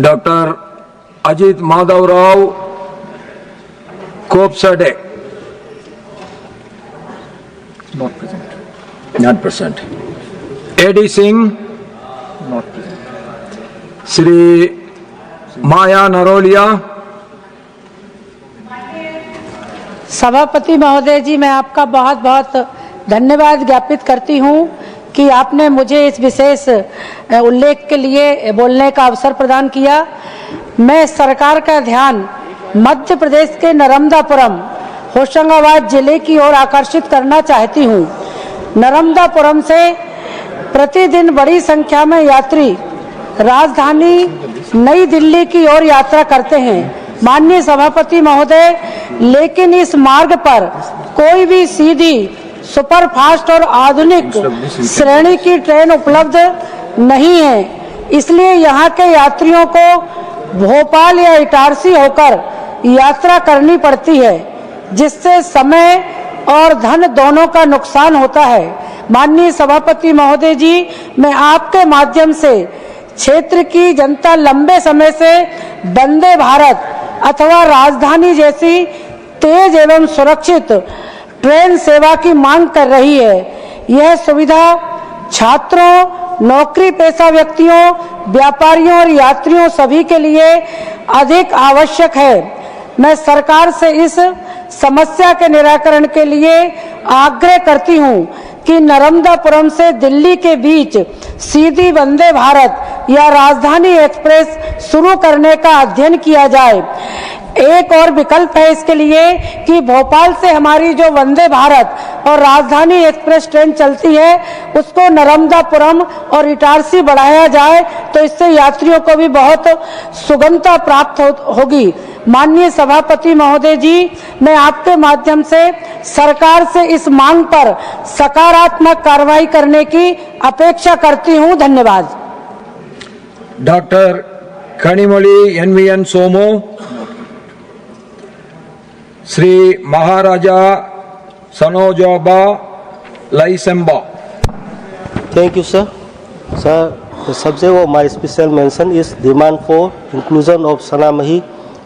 Dr. Ajit Madhav Rao, Kopsade. Not present. Not present. A.D. Singh. Not present. Shri Maya Narolia. सभापति महोदय जी, मैं आपका बहुत बहुत धन्यवाद ज्ञापित करती हूं कि आपने मुझे इस विशेष उल्लेख के लिए बोलने का अवसर प्रदान किया। मैं सरकार का ध्यान मध्य प्रदेश के नर्मदापुरम होशंगाबाद जिले की ओर आकर्षित करना चाहती हूं। नर्मदापुरम से प्रतिदिन बड़ी संख्या में यात्री राजधानी नई दिल्ली की ओर यात्रा करते हैं। माननीय सभापति महोदय, लेकिन इस मार्ग पर कोई भी सीधी सुपरफास्ट और आधुनिक श्रेणी की ट्रेन उपलब्ध नहीं है। इसलिए यहाँ के यात्रियों को भोपाल या इटारसी होकर यात्रा करनी पड़ती है, जिससे समय और धन दोनों का नुकसान होता है। माननीय सभापति महोदय जी, मैं आपके माध्यम से क्षेत्र की जनता लंबे समय से वंदे भारत अथवा राजधानी जैसी तेज एवं सुरक्षित ट्रेन सेवा की मांग कर रही है। यह सुविधा छात्रों, नौकरी पेशा व्यक्तियों, व्यापारियों और यात्रियों सभी के लिए अधिक आवश्यक है। मैं सरकार से इस समस्या के निराकरण के लिए आग्रह करती हूं कि नर्मदापुरम से दिल्ली के बीच सीधी वंदे भारत या राजधानी एक्सप्रेस शुरू करने का अध्ययन किया जाए। एक और विकल्प है इसके लिए कि भोपाल से हमारी जो वंदे भारत और राजधानी एक्सप्रेस ट्रेन चलती है उसको नर्मदापुरम और इटारसी बढ़ाया जाए, तो इससे यात्रियों को भी बहुत सुगमता प्राप्त होगी। माननीय सभापति महोदय जी, मैं आपके माध्यम से सरकार से इस मांग पर सकारात्मक कार्रवाई करने की अपेक्षा करती हूं। धन्यवाद। डॉक्टर कनिमोली एनवीएन सोमो. Sri Maharaja Sanojoba Laisemba. Thank you, sir. Sir, the subject of my special mention is demand for inclusion of Sanamahi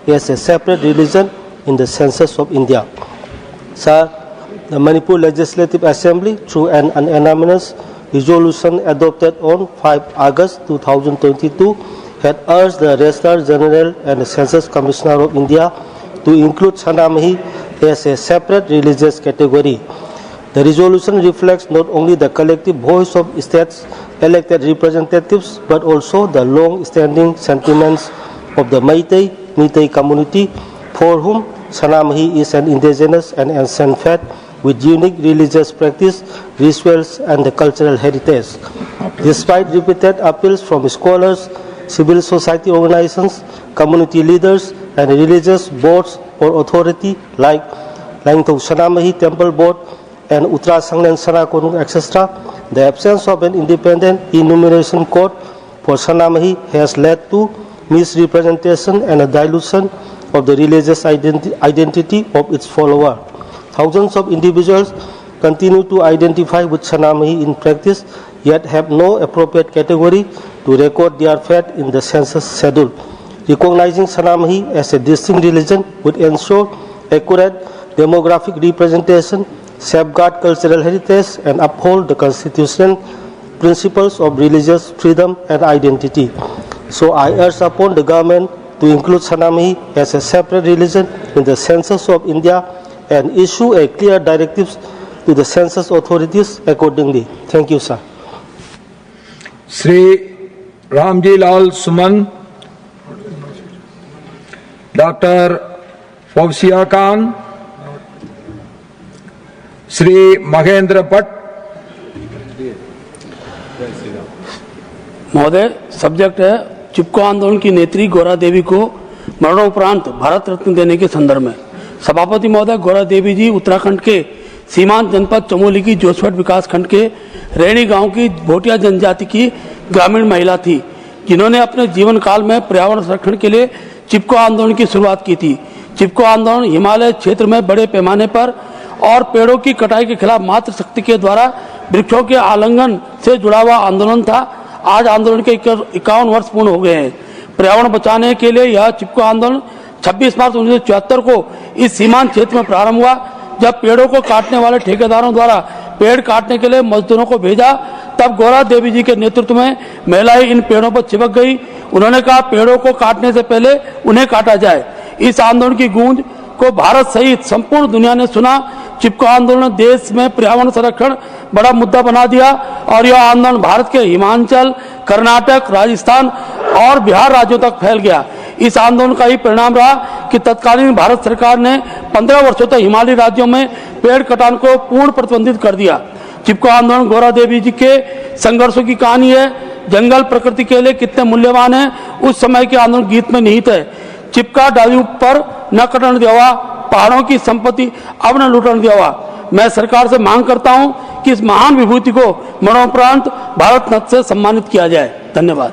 as a separate religion in the census of India. Sir, the Manipur Legislative Assembly, through an unanimous resolution adopted on 5 August 2022, had urged the Registrar General and the Census Commissioner of India to include Sanamahi as a separate religious category. The resolution reflects not only the collective voice of states' elected representatives, but also the long-standing sentiments of the Meitei community, for whom Sanamahi is an indigenous and ancient faith with unique religious practice, rituals, and cultural heritage. Despite repeated appeals from scholars, civil society organizations, community leaders, and religious boards or authority like Langtong Sanamahi Temple Board and Uttara Sanglen Sanakonung, etc., the absence of an independent enumeration code for Sanamahi has led to misrepresentation and a dilution of the religious identity of its followers. Thousands of individuals continue to identify with Sanamahi in practice, yet have no appropriate category to record their faith in the census schedule. Recognizing Sanamahi as a distinct religion would ensure accurate demographic representation, safeguard cultural heritage, and uphold the constitutional principles of religious freedom and identity. So I urge upon the government to include Sanamahi as a separate religion in the census of India and issue a clear directives to the census authorities accordingly. Thank you, sir. Sri Ramji Lal Suman, Dr. Fawzia Khan, Sri Mahendra Bhatt. महोदय, subject है चिपको आंदोलन की नेत्री गौरा देवी को मरणोपरांत भारत रत्न देने के संदर्भ में। सभापति महोदय, गौरा देवी जी उत्तराखंड के सीमांत जनपद चमोली की जोशफट विकास खंड के रैणी गांव की भोटिया जनजाति की ग्रामीण महिला थी, जिन्होंने अपने जीवन काल में पर्यावरण संरक्षण के लिए चिपको आंदोलन की शुरुआत की थी। चिपको आंदोलन हिमालय क्षेत्र में बड़े पैमाने पर और पेड़ों की कटाई के खिलाफ मातृ शक्ति के द्वारा वृक्षों के आलिंगन से जुड़ा हुआ आंदोलन था। आज आंदोलन के 51 वर्ष पूर्ण हो गए हैं। पर्यावरण बचाने के लिए यह चिपको आंदोलन 26 मार्च 1974 को इस सीमांत क्षेत्र में प्रारंभ हुआ, जब पेड़ों को काटने वाले ठेकेदारों द्वारा पेड़ काटने के लिए मजदूरों को भेजा। तब गौरा देवी जी के नेतृत्व में महिलाएं इन पेड़ों पर चिपक गई। उन्होंने कहा, पेड़ों को काटने से पहले उन्हें काटा जाए। इस आंदोलन की गूंज को भारत सहित संपूर्ण दुनिया ने सुना। चिपको आंदोलन ने देश में पर्यावरण संरक्षण बड़ा मुद्दा बना दिया और यह आंदोलन भारत के हिमाचल, कर्नाटक, राजस्थान और बिहार राज्यों तक फैल गया। इस आंदोलन का ही परिणाम रहा कि तत्कालीन भारत सरकार ने 15 वर्षों तक हिमालयी राज्यों में पेड़ कटान को पूर्ण प्रतिबंधित कर दिया। चिपको आंदोलन गौरा देवी जी के संघर्षों की कहानी है। जंगल प्रकृति के लिए कितने मूल्यवान है, उस समय के आंदोलन गीत में निहित है। चिपका डाली पर न कटन देवा, पहाड़ों की संपत्ति अब न लूटन देवा। मैं सरकार से मांग करता हूं कि इस महान विभूति को मरणोपरांत भारत रत्न से सम्मानित किया जाए। धन्यवाद।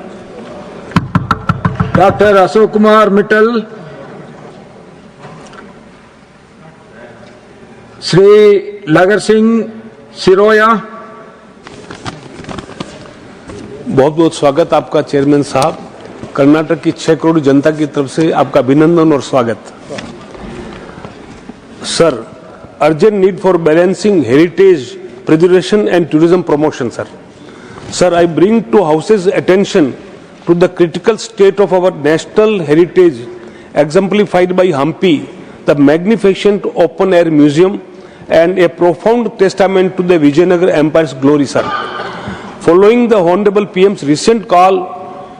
डॉक्टर अशोक कुमार मित्तल, श्री लागर सिंह सिरोया। बहुत बहुत स्वागत आपका चेयरमैन साहब। कर्नाटक की 6 करोड़ जनता की तरफ से आपका अभिनंदन और स्वागत। Sir, urgent need for balancing heritage preservation and tourism promotion, sir. Sir, I bring to House's attention to the critical state of our national heritage exemplified by Hampi, the magnificent open-air museum and a profound testament to the Vijayanagar Empire's glory, sir. Following the Honorable PM's recent call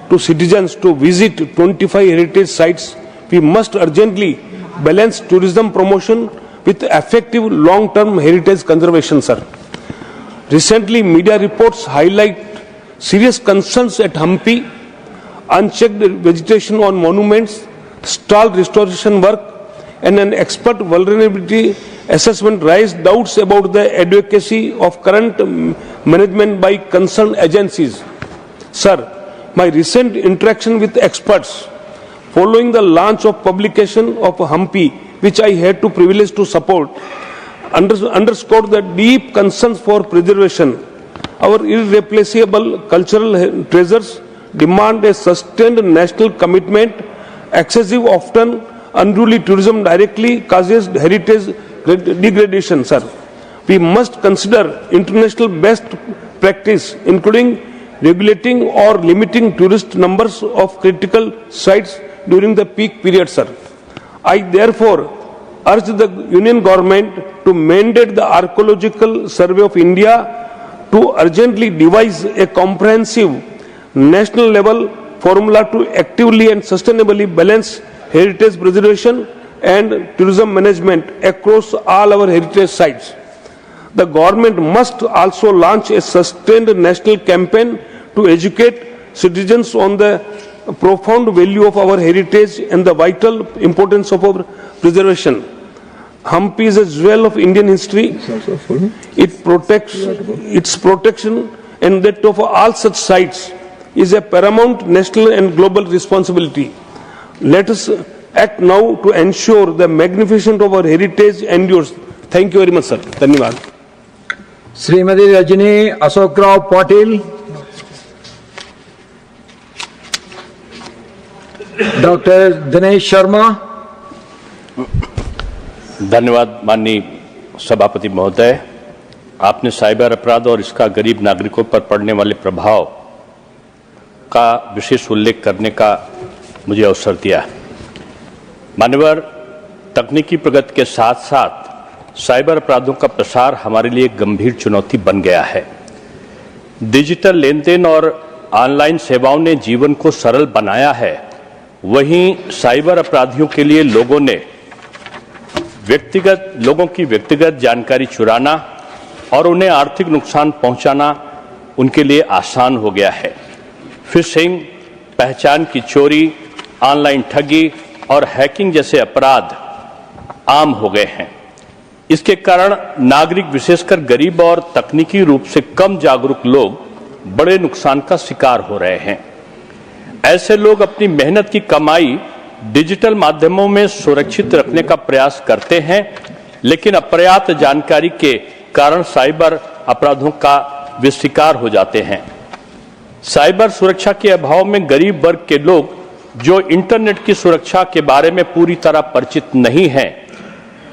to citizens to visit 25 heritage sites, we must urgently balance tourism promotion with effective long-term heritage conservation, sir. Recently, media reports highlight serious concerns at Hampi, unchecked vegetation on monuments, stalled restoration work, and an expert vulnerability assessment raised doubts about the adequacy of current management by concerned agencies. Sir, my recent interaction with experts following the launch of publication of Hampi, which I had the privilege to support, underscored the deep concerns for preservation. Our irreplaceable cultural treasures demand a sustained national commitment. Excessive, often unruly tourism directly causes heritage degradation, sir. We must consider international best practice, including regulating or limiting tourist numbers of critical sites during the peak period, sir. I therefore urge the Union Government to mandate the Archaeological Survey of India to urgently devise a comprehensive national level formula to actively and sustainably balance heritage preservation and tourism management across all our heritage sites. The government must also launch a sustained national campaign to educate citizens on the profound value of our heritage and the vital importance of our preservation. Hampi is a jewel of Indian history. Its protection and that of all such sites is a paramount national and global responsibility. Let us act now to ensure the magnificence of our heritage endures. Thank you very much, sir. धन्यवाद. Shrimati Rajni Ashokrao Patil, doctor Dinesh Sharma. धन्यवाद माननीय सभापति महोदय। आपने cyber अपराध और इसका गरीब नागरिकों पर पड़ने वाले प्रभाव का विशेष उल्लेख करने का मुझे अवसर दिया। मान्यवर, तकनीकी प्रगति के साथ साथ साइबर अपराधों का प्रसार हमारे लिए एक गंभीर चुनौती बन गया है। डिजिटल लेन देन और ऑनलाइन सेवाओं ने जीवन को सरल बनाया है, वहीं साइबर अपराधियों के लिए लोगों की व्यक्तिगत जानकारी चुराना और उन्हें आर्थिक नुकसान पहुंचाना उनके लिए आसान हो गया है। फिशिंग, पहचान की चोरी, ऑनलाइन ठगी और हैकिंग जैसे अपराध आम हो गए हैं। इसके कारण नागरिक, विशेषकर गरीब और तकनीकी रूप से कम जागरूक लोग बड़े नुकसान का शिकार हो रहे हैं। ऐसे लोग अपनी मेहनत की कमाई डिजिटल माध्यमों में सुरक्षित रखने का प्रयास करते हैं, लेकिन अपर्याप्त जानकारी के कारण साइबर अपराधों का वे शिकार हो जाते हैं। साइबर सुरक्षा के अभाव में गरीब वर्ग के लोग जो इंटरनेट की सुरक्षा के बारे में पूरी तरह परिचित नहीं हैं,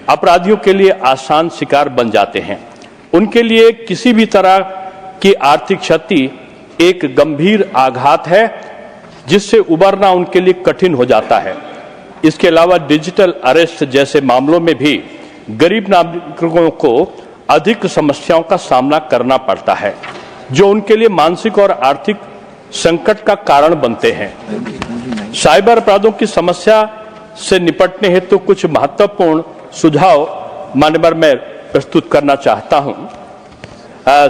अपराधियों के लिए आसान शिकार बन जाते हैं। उनके लिए किसी भी तरह की आर्थिक क्षति एक गंभीर आघात है, जिससे उबरना उनके लिए कठिन हो जाता है। इसके अलावा डिजिटल अरेस्ट जैसे मामलों में भी गरीब नागरिकों को अधिक समस्याओं का सामना करना पड़ता है, जो उनके लिए मानसिक और आर्थिक संकट का कारण बनते हैं। साइबर अपराधों की समस्या से निपटने हेतु कुछ महत्वपूर्ण सुझाव मान्यवर मैं प्रस्तुत करना चाहता हूं।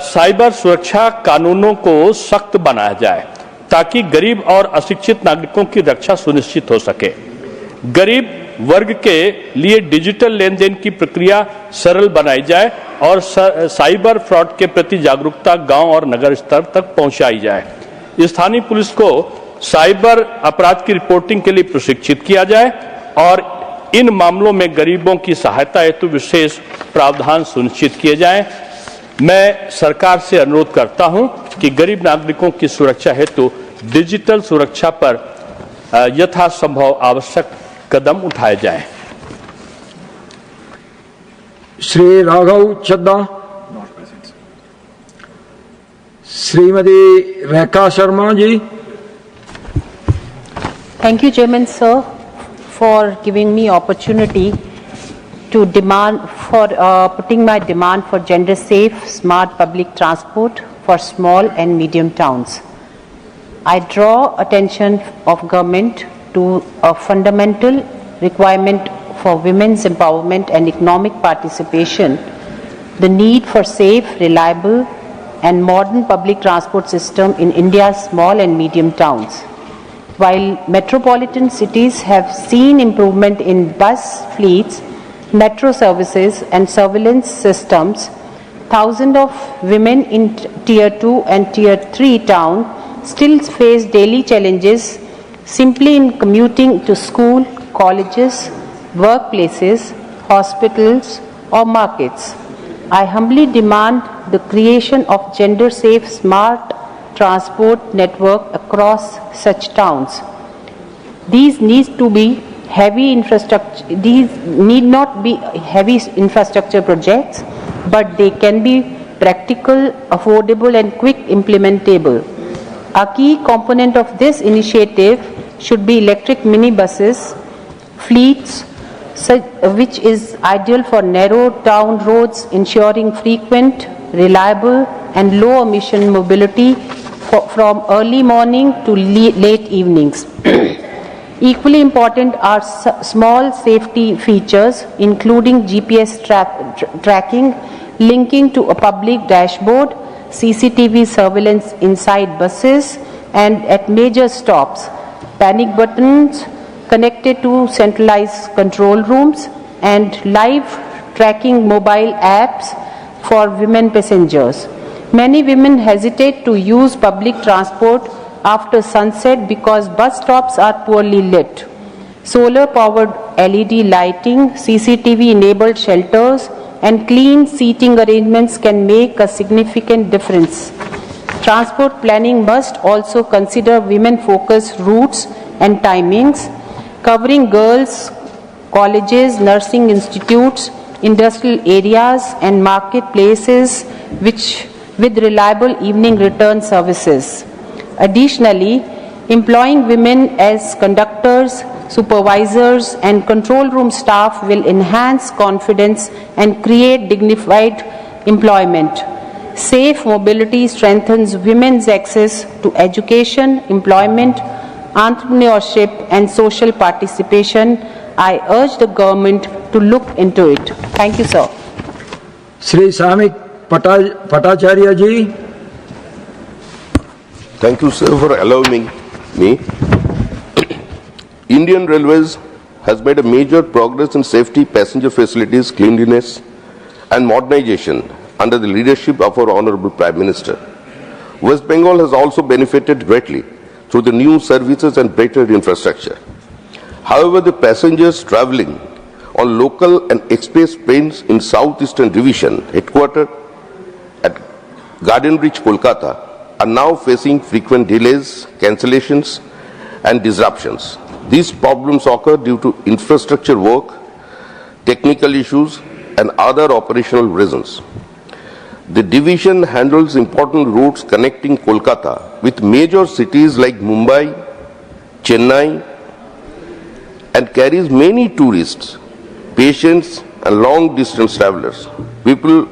साइबर सुरक्षा कानूनों को सख्त बनाया जाए ताकि गरीब और अशिक्षित नागरिकों की रक्षा सुनिश्चित हो सके। गरीब वर्ग के लिए डिजिटल लेन देन की प्रक्रिया सरल बनाई जाए और साइबर फ्रॉड के प्रति जागरूकता गांव और नगर स्तर तक पहुंचाई जाए। स्थानीय पुलिस को साइबर अपराध की रिपोर्टिंग के लिए प्रशिक्षित किया जाए और इन मामलों में गरीबों की सहायता हेतु विशेष प्रावधान सुनिश्चित किए जाएं। मैं सरकार से अनुरोध करता हूं कि गरीब नागरिकों की सुरक्षा हेतु डिजिटल सुरक्षा पर यथासंभव आवश्यक कदम उठाए जाएं। श्री राघव चड्डा, Shrimati Rekha Sharma ji. Thank you, Chairman Sir, for giving me opportunity to demand for putting my demand for gender safe, smart public transport for small and medium towns. I draw attention of government to a fundamental requirement for women's empowerment and economic participation, the need for safe, reliable and modern public transport system in India's small and medium towns. While metropolitan cities have seen improvement in bus fleets, metro services and surveillance systems, thousands of women in Tier 2 and Tier 3 towns still face daily challenges simply in commuting to school, colleges, workplaces, hospitals or markets. I humbly demand the creation of gender-safe, smart transport network across such towns. These need not be heavy infrastructure projects, but they can be practical, affordable and quick implementable. A key component of this initiative should be electric minibuses, fleets, which is ideal for narrow town roads, ensuring frequent, reliable and low emission mobility from early morning to late evenings. Equally important are small safety features, including GPS tracking, linking to a public dashboard, CCTV surveillance inside buses and at major stops, panic buttons connected to centralized control rooms, and live tracking mobile apps for women passengers. Many women hesitate to use public transport after sunset because bus stops are poorly lit. Solar-powered LED lighting, CCTV-enabled shelters, and clean seating arrangements can make a significant difference. Transport planning must also consider women-focused routes and timings, covering girls' colleges, nursing institutes, industrial areas, and marketplaces with reliable evening return services. Additionally, employing women as conductors, supervisors, and control room staff will enhance confidence and create dignified employment. Safe mobility strengthens women's access to education, employment, entrepreneurship, and social participation. I urge the government to look into it. Thank you, sir. Shri Samik Patacharya ji. Thank you, sir, for allowing me. Indian Railways has made a major progress in safety, passenger facilities, cleanliness and modernization under the leadership of our Honorable Prime Minister. West Bengal has also benefited greatly through the new services and better infrastructure. However, the passengers travelling on local and express trains in Southeastern Division, headquartered at Garden Bridge, Kolkata, are now facing frequent delays, cancellations, and disruptions. These problems occur due to infrastructure work, technical issues, and other operational reasons. The division handles important routes connecting Kolkata with major cities like Mumbai, Chennai, and carries many tourists, patients, and long-distance travelers. People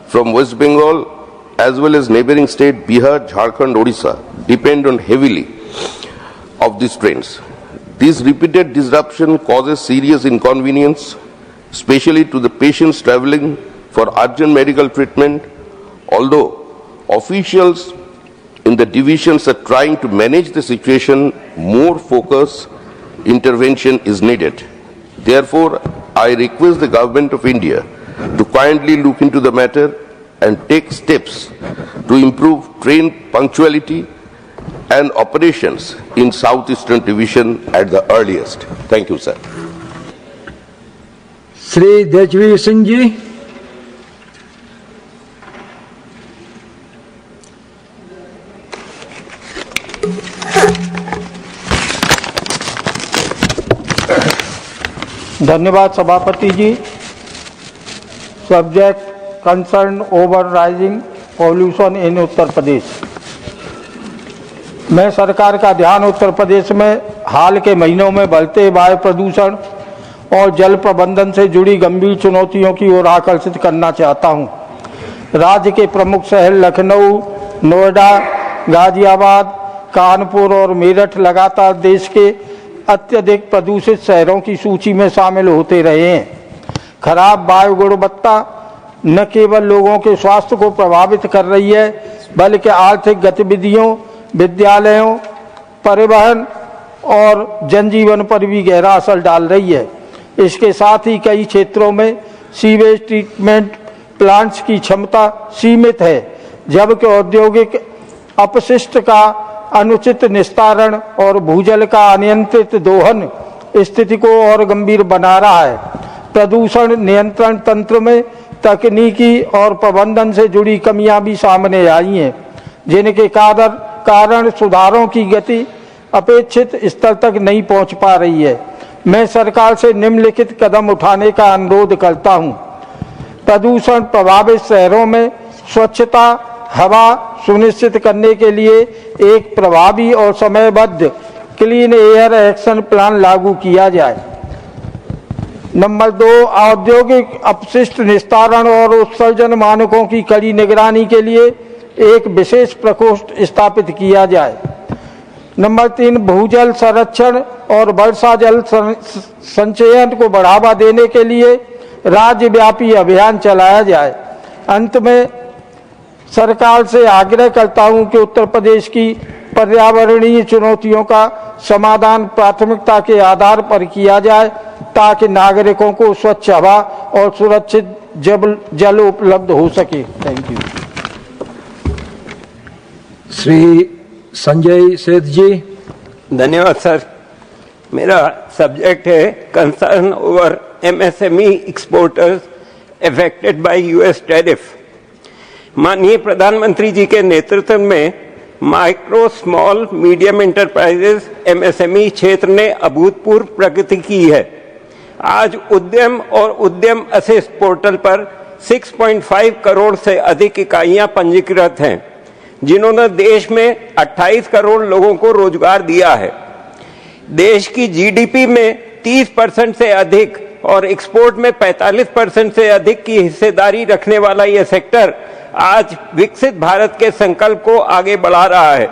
from West Bengal as well as neighboring state Bihar, Jharkhand, Odisha depend on heavily of these trains. This repeated disruption causes serious inconvenience, especially to the patients traveling for urgent medical treatment. Although officials in the divisions are trying to manage the situation, more focused intervention is needed. Therefore, I request the Government of India to kindly look into the matter and take steps to improve train punctuality and operations in Southeastern Division at the earliest. Thank you, sir. Shri Tejveer Singh ji. धन्यवाद सभापति जी। Subject concern over rising pollution in Uttar Pradesh. मैं सरकार का ध्यान उत्तर प्रदेश में हाल के महीनों में बढ़ते वायु प्रदूषण और जल प्रबंधन से जुड़ी गंभीर चुनौतियों की ओर आकर्षित करना चाहता हूं। राज्य के प्रमुख शहर लखनऊ, नोएडा, गाजियाबाद, कानपुर और मेरठ लगातार देश के अत्यधिक प्रदूषित शहरों की सूची में शामिल होते रहे हैं। खराब वायु गुणवत्ता न केवल लोगों के स्वास्थ्य को प्रभावित कर रही है, बल्कि आर्थिक गतिविधियों, विद्यालयों, परिवहन और जनजीवन पर भी गहरा असर डाल रही है। इसके साथ ही कई क्षेत्रों में सीवेज ट्रीटमेंट प्लांट्स की क्षमता सीमित है, जबकि औद्योगिक अपशिष्ट का अनुचित निस्तारण और भूजल का अनियंत्रित दोहन स्थिति को और गंभीर बना रहा है। प्रदूषण नियंत्रण तंत्र में तकनीकी और प्रबंधन से जुड़ी कमियां भी सामने आई हैं, जिनके कारण सुधारों की गति अपेक्षित स्तर तक नहीं पहुंच पा रही है। मैं सरकार से निम्नलिखित कदम उठाने का अनुरोध करता हूं। प्रदूषण प्रभावित शहरों में स्वच्छता हवा सुनिश्चित करने के लिए एक प्रभावी और समयबद्ध क्लीन एयर एक्शन प्लान लागू किया जाए। नंबर 2, औद्योगिक अपशिष्ट निस्तारण और उत्सर्जन मानकों की कड़ी निगरानी के लिए एक विशेष प्रकोष्ठ स्थापित किया जाए। नंबर 3, भूजल संरक्षण और वर्षा जल संचयन को बढ़ावा देने के लिए राज्यव्यापी अभियान चलाया जाए। अंत में सरकार से आग्रह करता हूं कि उत्तर प्रदेश की पर्यावरणीय चुनौतियों का समाधान प्राथमिकता के आधार पर किया जाए, ताकि नागरिकों को स्वच्छ हवा और सुरक्षित जल उपलब्ध हो सके। Thank you. श्री संजय सेठ जी। धन्यवाद सर। मेरा सब्जेक्ट है concern over MSME exporters affected by US tariff. माननीय प्रधानमंत्री जी के नेतृत्व में micro small medium enterprises MSME क्षेत्र ने अभूतपूर्व प्रगति की है। आज उद्यम और उद्यम असिस्ट पोर्टल पर 6.5 करोड़ से अधिक इकाइयां पंजीकृत हैं, जिन्होंने देश में 28 करोड़ लोगों को रोजगार दिया है। देश की जीडीपी में 30% से अधिक और एक्सपोर्ट में 45% से अधिक की हिस्सेदारी रखने वाला यह सेक्टर आज विकसित भारत के संकल्प को आगे बढ़ा रहा है।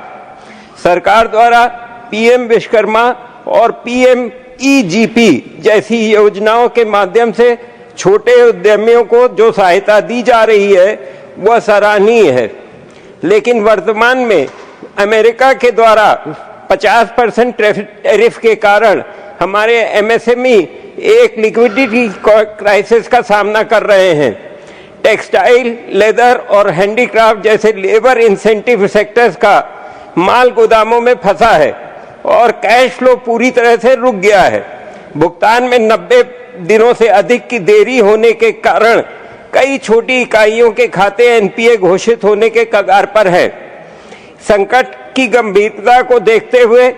सरकार द्वारा पीएम विश्वकर्मा और पीएम ईजीपी जैसी योजनाओं के माध्यम से छोटे उद्यमियों को जो सहायता दी जा रही है वह सराहनीय है, लेकिन वर्तमान में अमेरिका के द्वारा 50% टैरिफ के कारण हमारे एमएसएमई एक लिक्विडिटी क्राइसिस का सामना कर रहे हैं। टेक्सटाइल, लेदर और हैंडीक्राफ्ट जैसे लेबर इंसेंटिव सेक्टर्स का माल गोदामों में फंसा है और कैश फ्लो पूरी तरह से रुक गया है। भुगतान में 90 दिनों से अधिक की देरी होने के कारण कई छोटी इकाइयों के खाते एनपीए घोषित होने के कगार पर है। संकट की गंभीरता को देखते हुए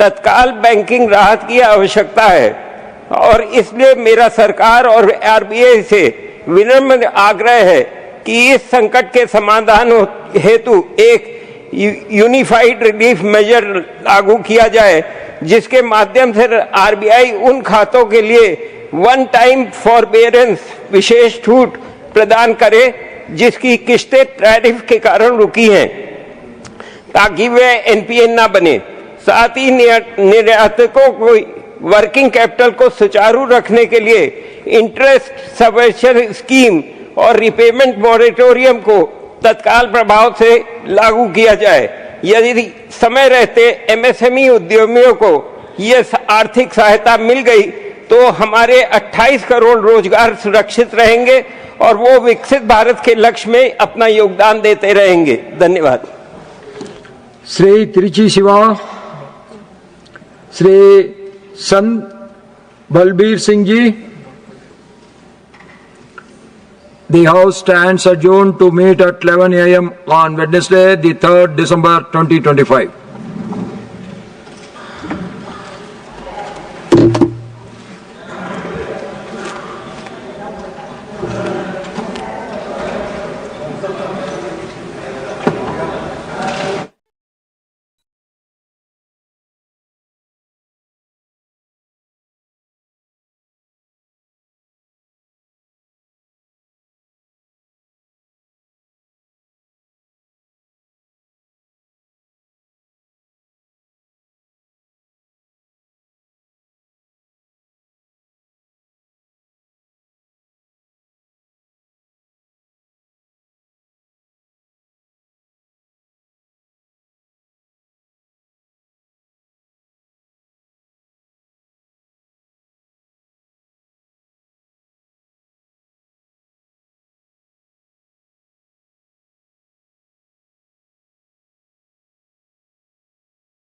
तत्काल बैंकिंग राहत की आवश्यकता है और इसलिए मेरा सरकार और आरबीआई से विनम्र आग्रह है कि इस संकट के समाधान हेतु एक यूनिफाइड रिलीफ मेजर लागू किया जाए, जिसके माध्यम से आरबीआई उन खातों के लिए वन टाइम फॉरबेरेंस विशेष छूट प्रदान करे जिसकी किस्तें टैरिफ के कारण रुकी हैं, ताकि वे एनपीए न बने। साथ ही निर्यातकों को वर्किंग कैपिटल को सुचारू रखने के लिए इंटरेस्ट सबवेंशन स्कीम और रिपेमेंट मॉरेटोरियम को तत्काल प्रभाव से लागू किया जाए। यदि समय रहते एमएसएमई उद्यमियों को यह आर्थिक सहायता मिल गई तो हमारे 28 करोड़ रोजगार सुरक्षित रहेंगे और वो विकसित भारत के लक्ष्य में अपना योगदान देते रहेंगे। धन्यवाद। श्री त्रिची शिवा, श्री संत Balbir Singh ji. The House stands adjourned to meet at 11 a.m. on Wednesday, the 3rd December 2025.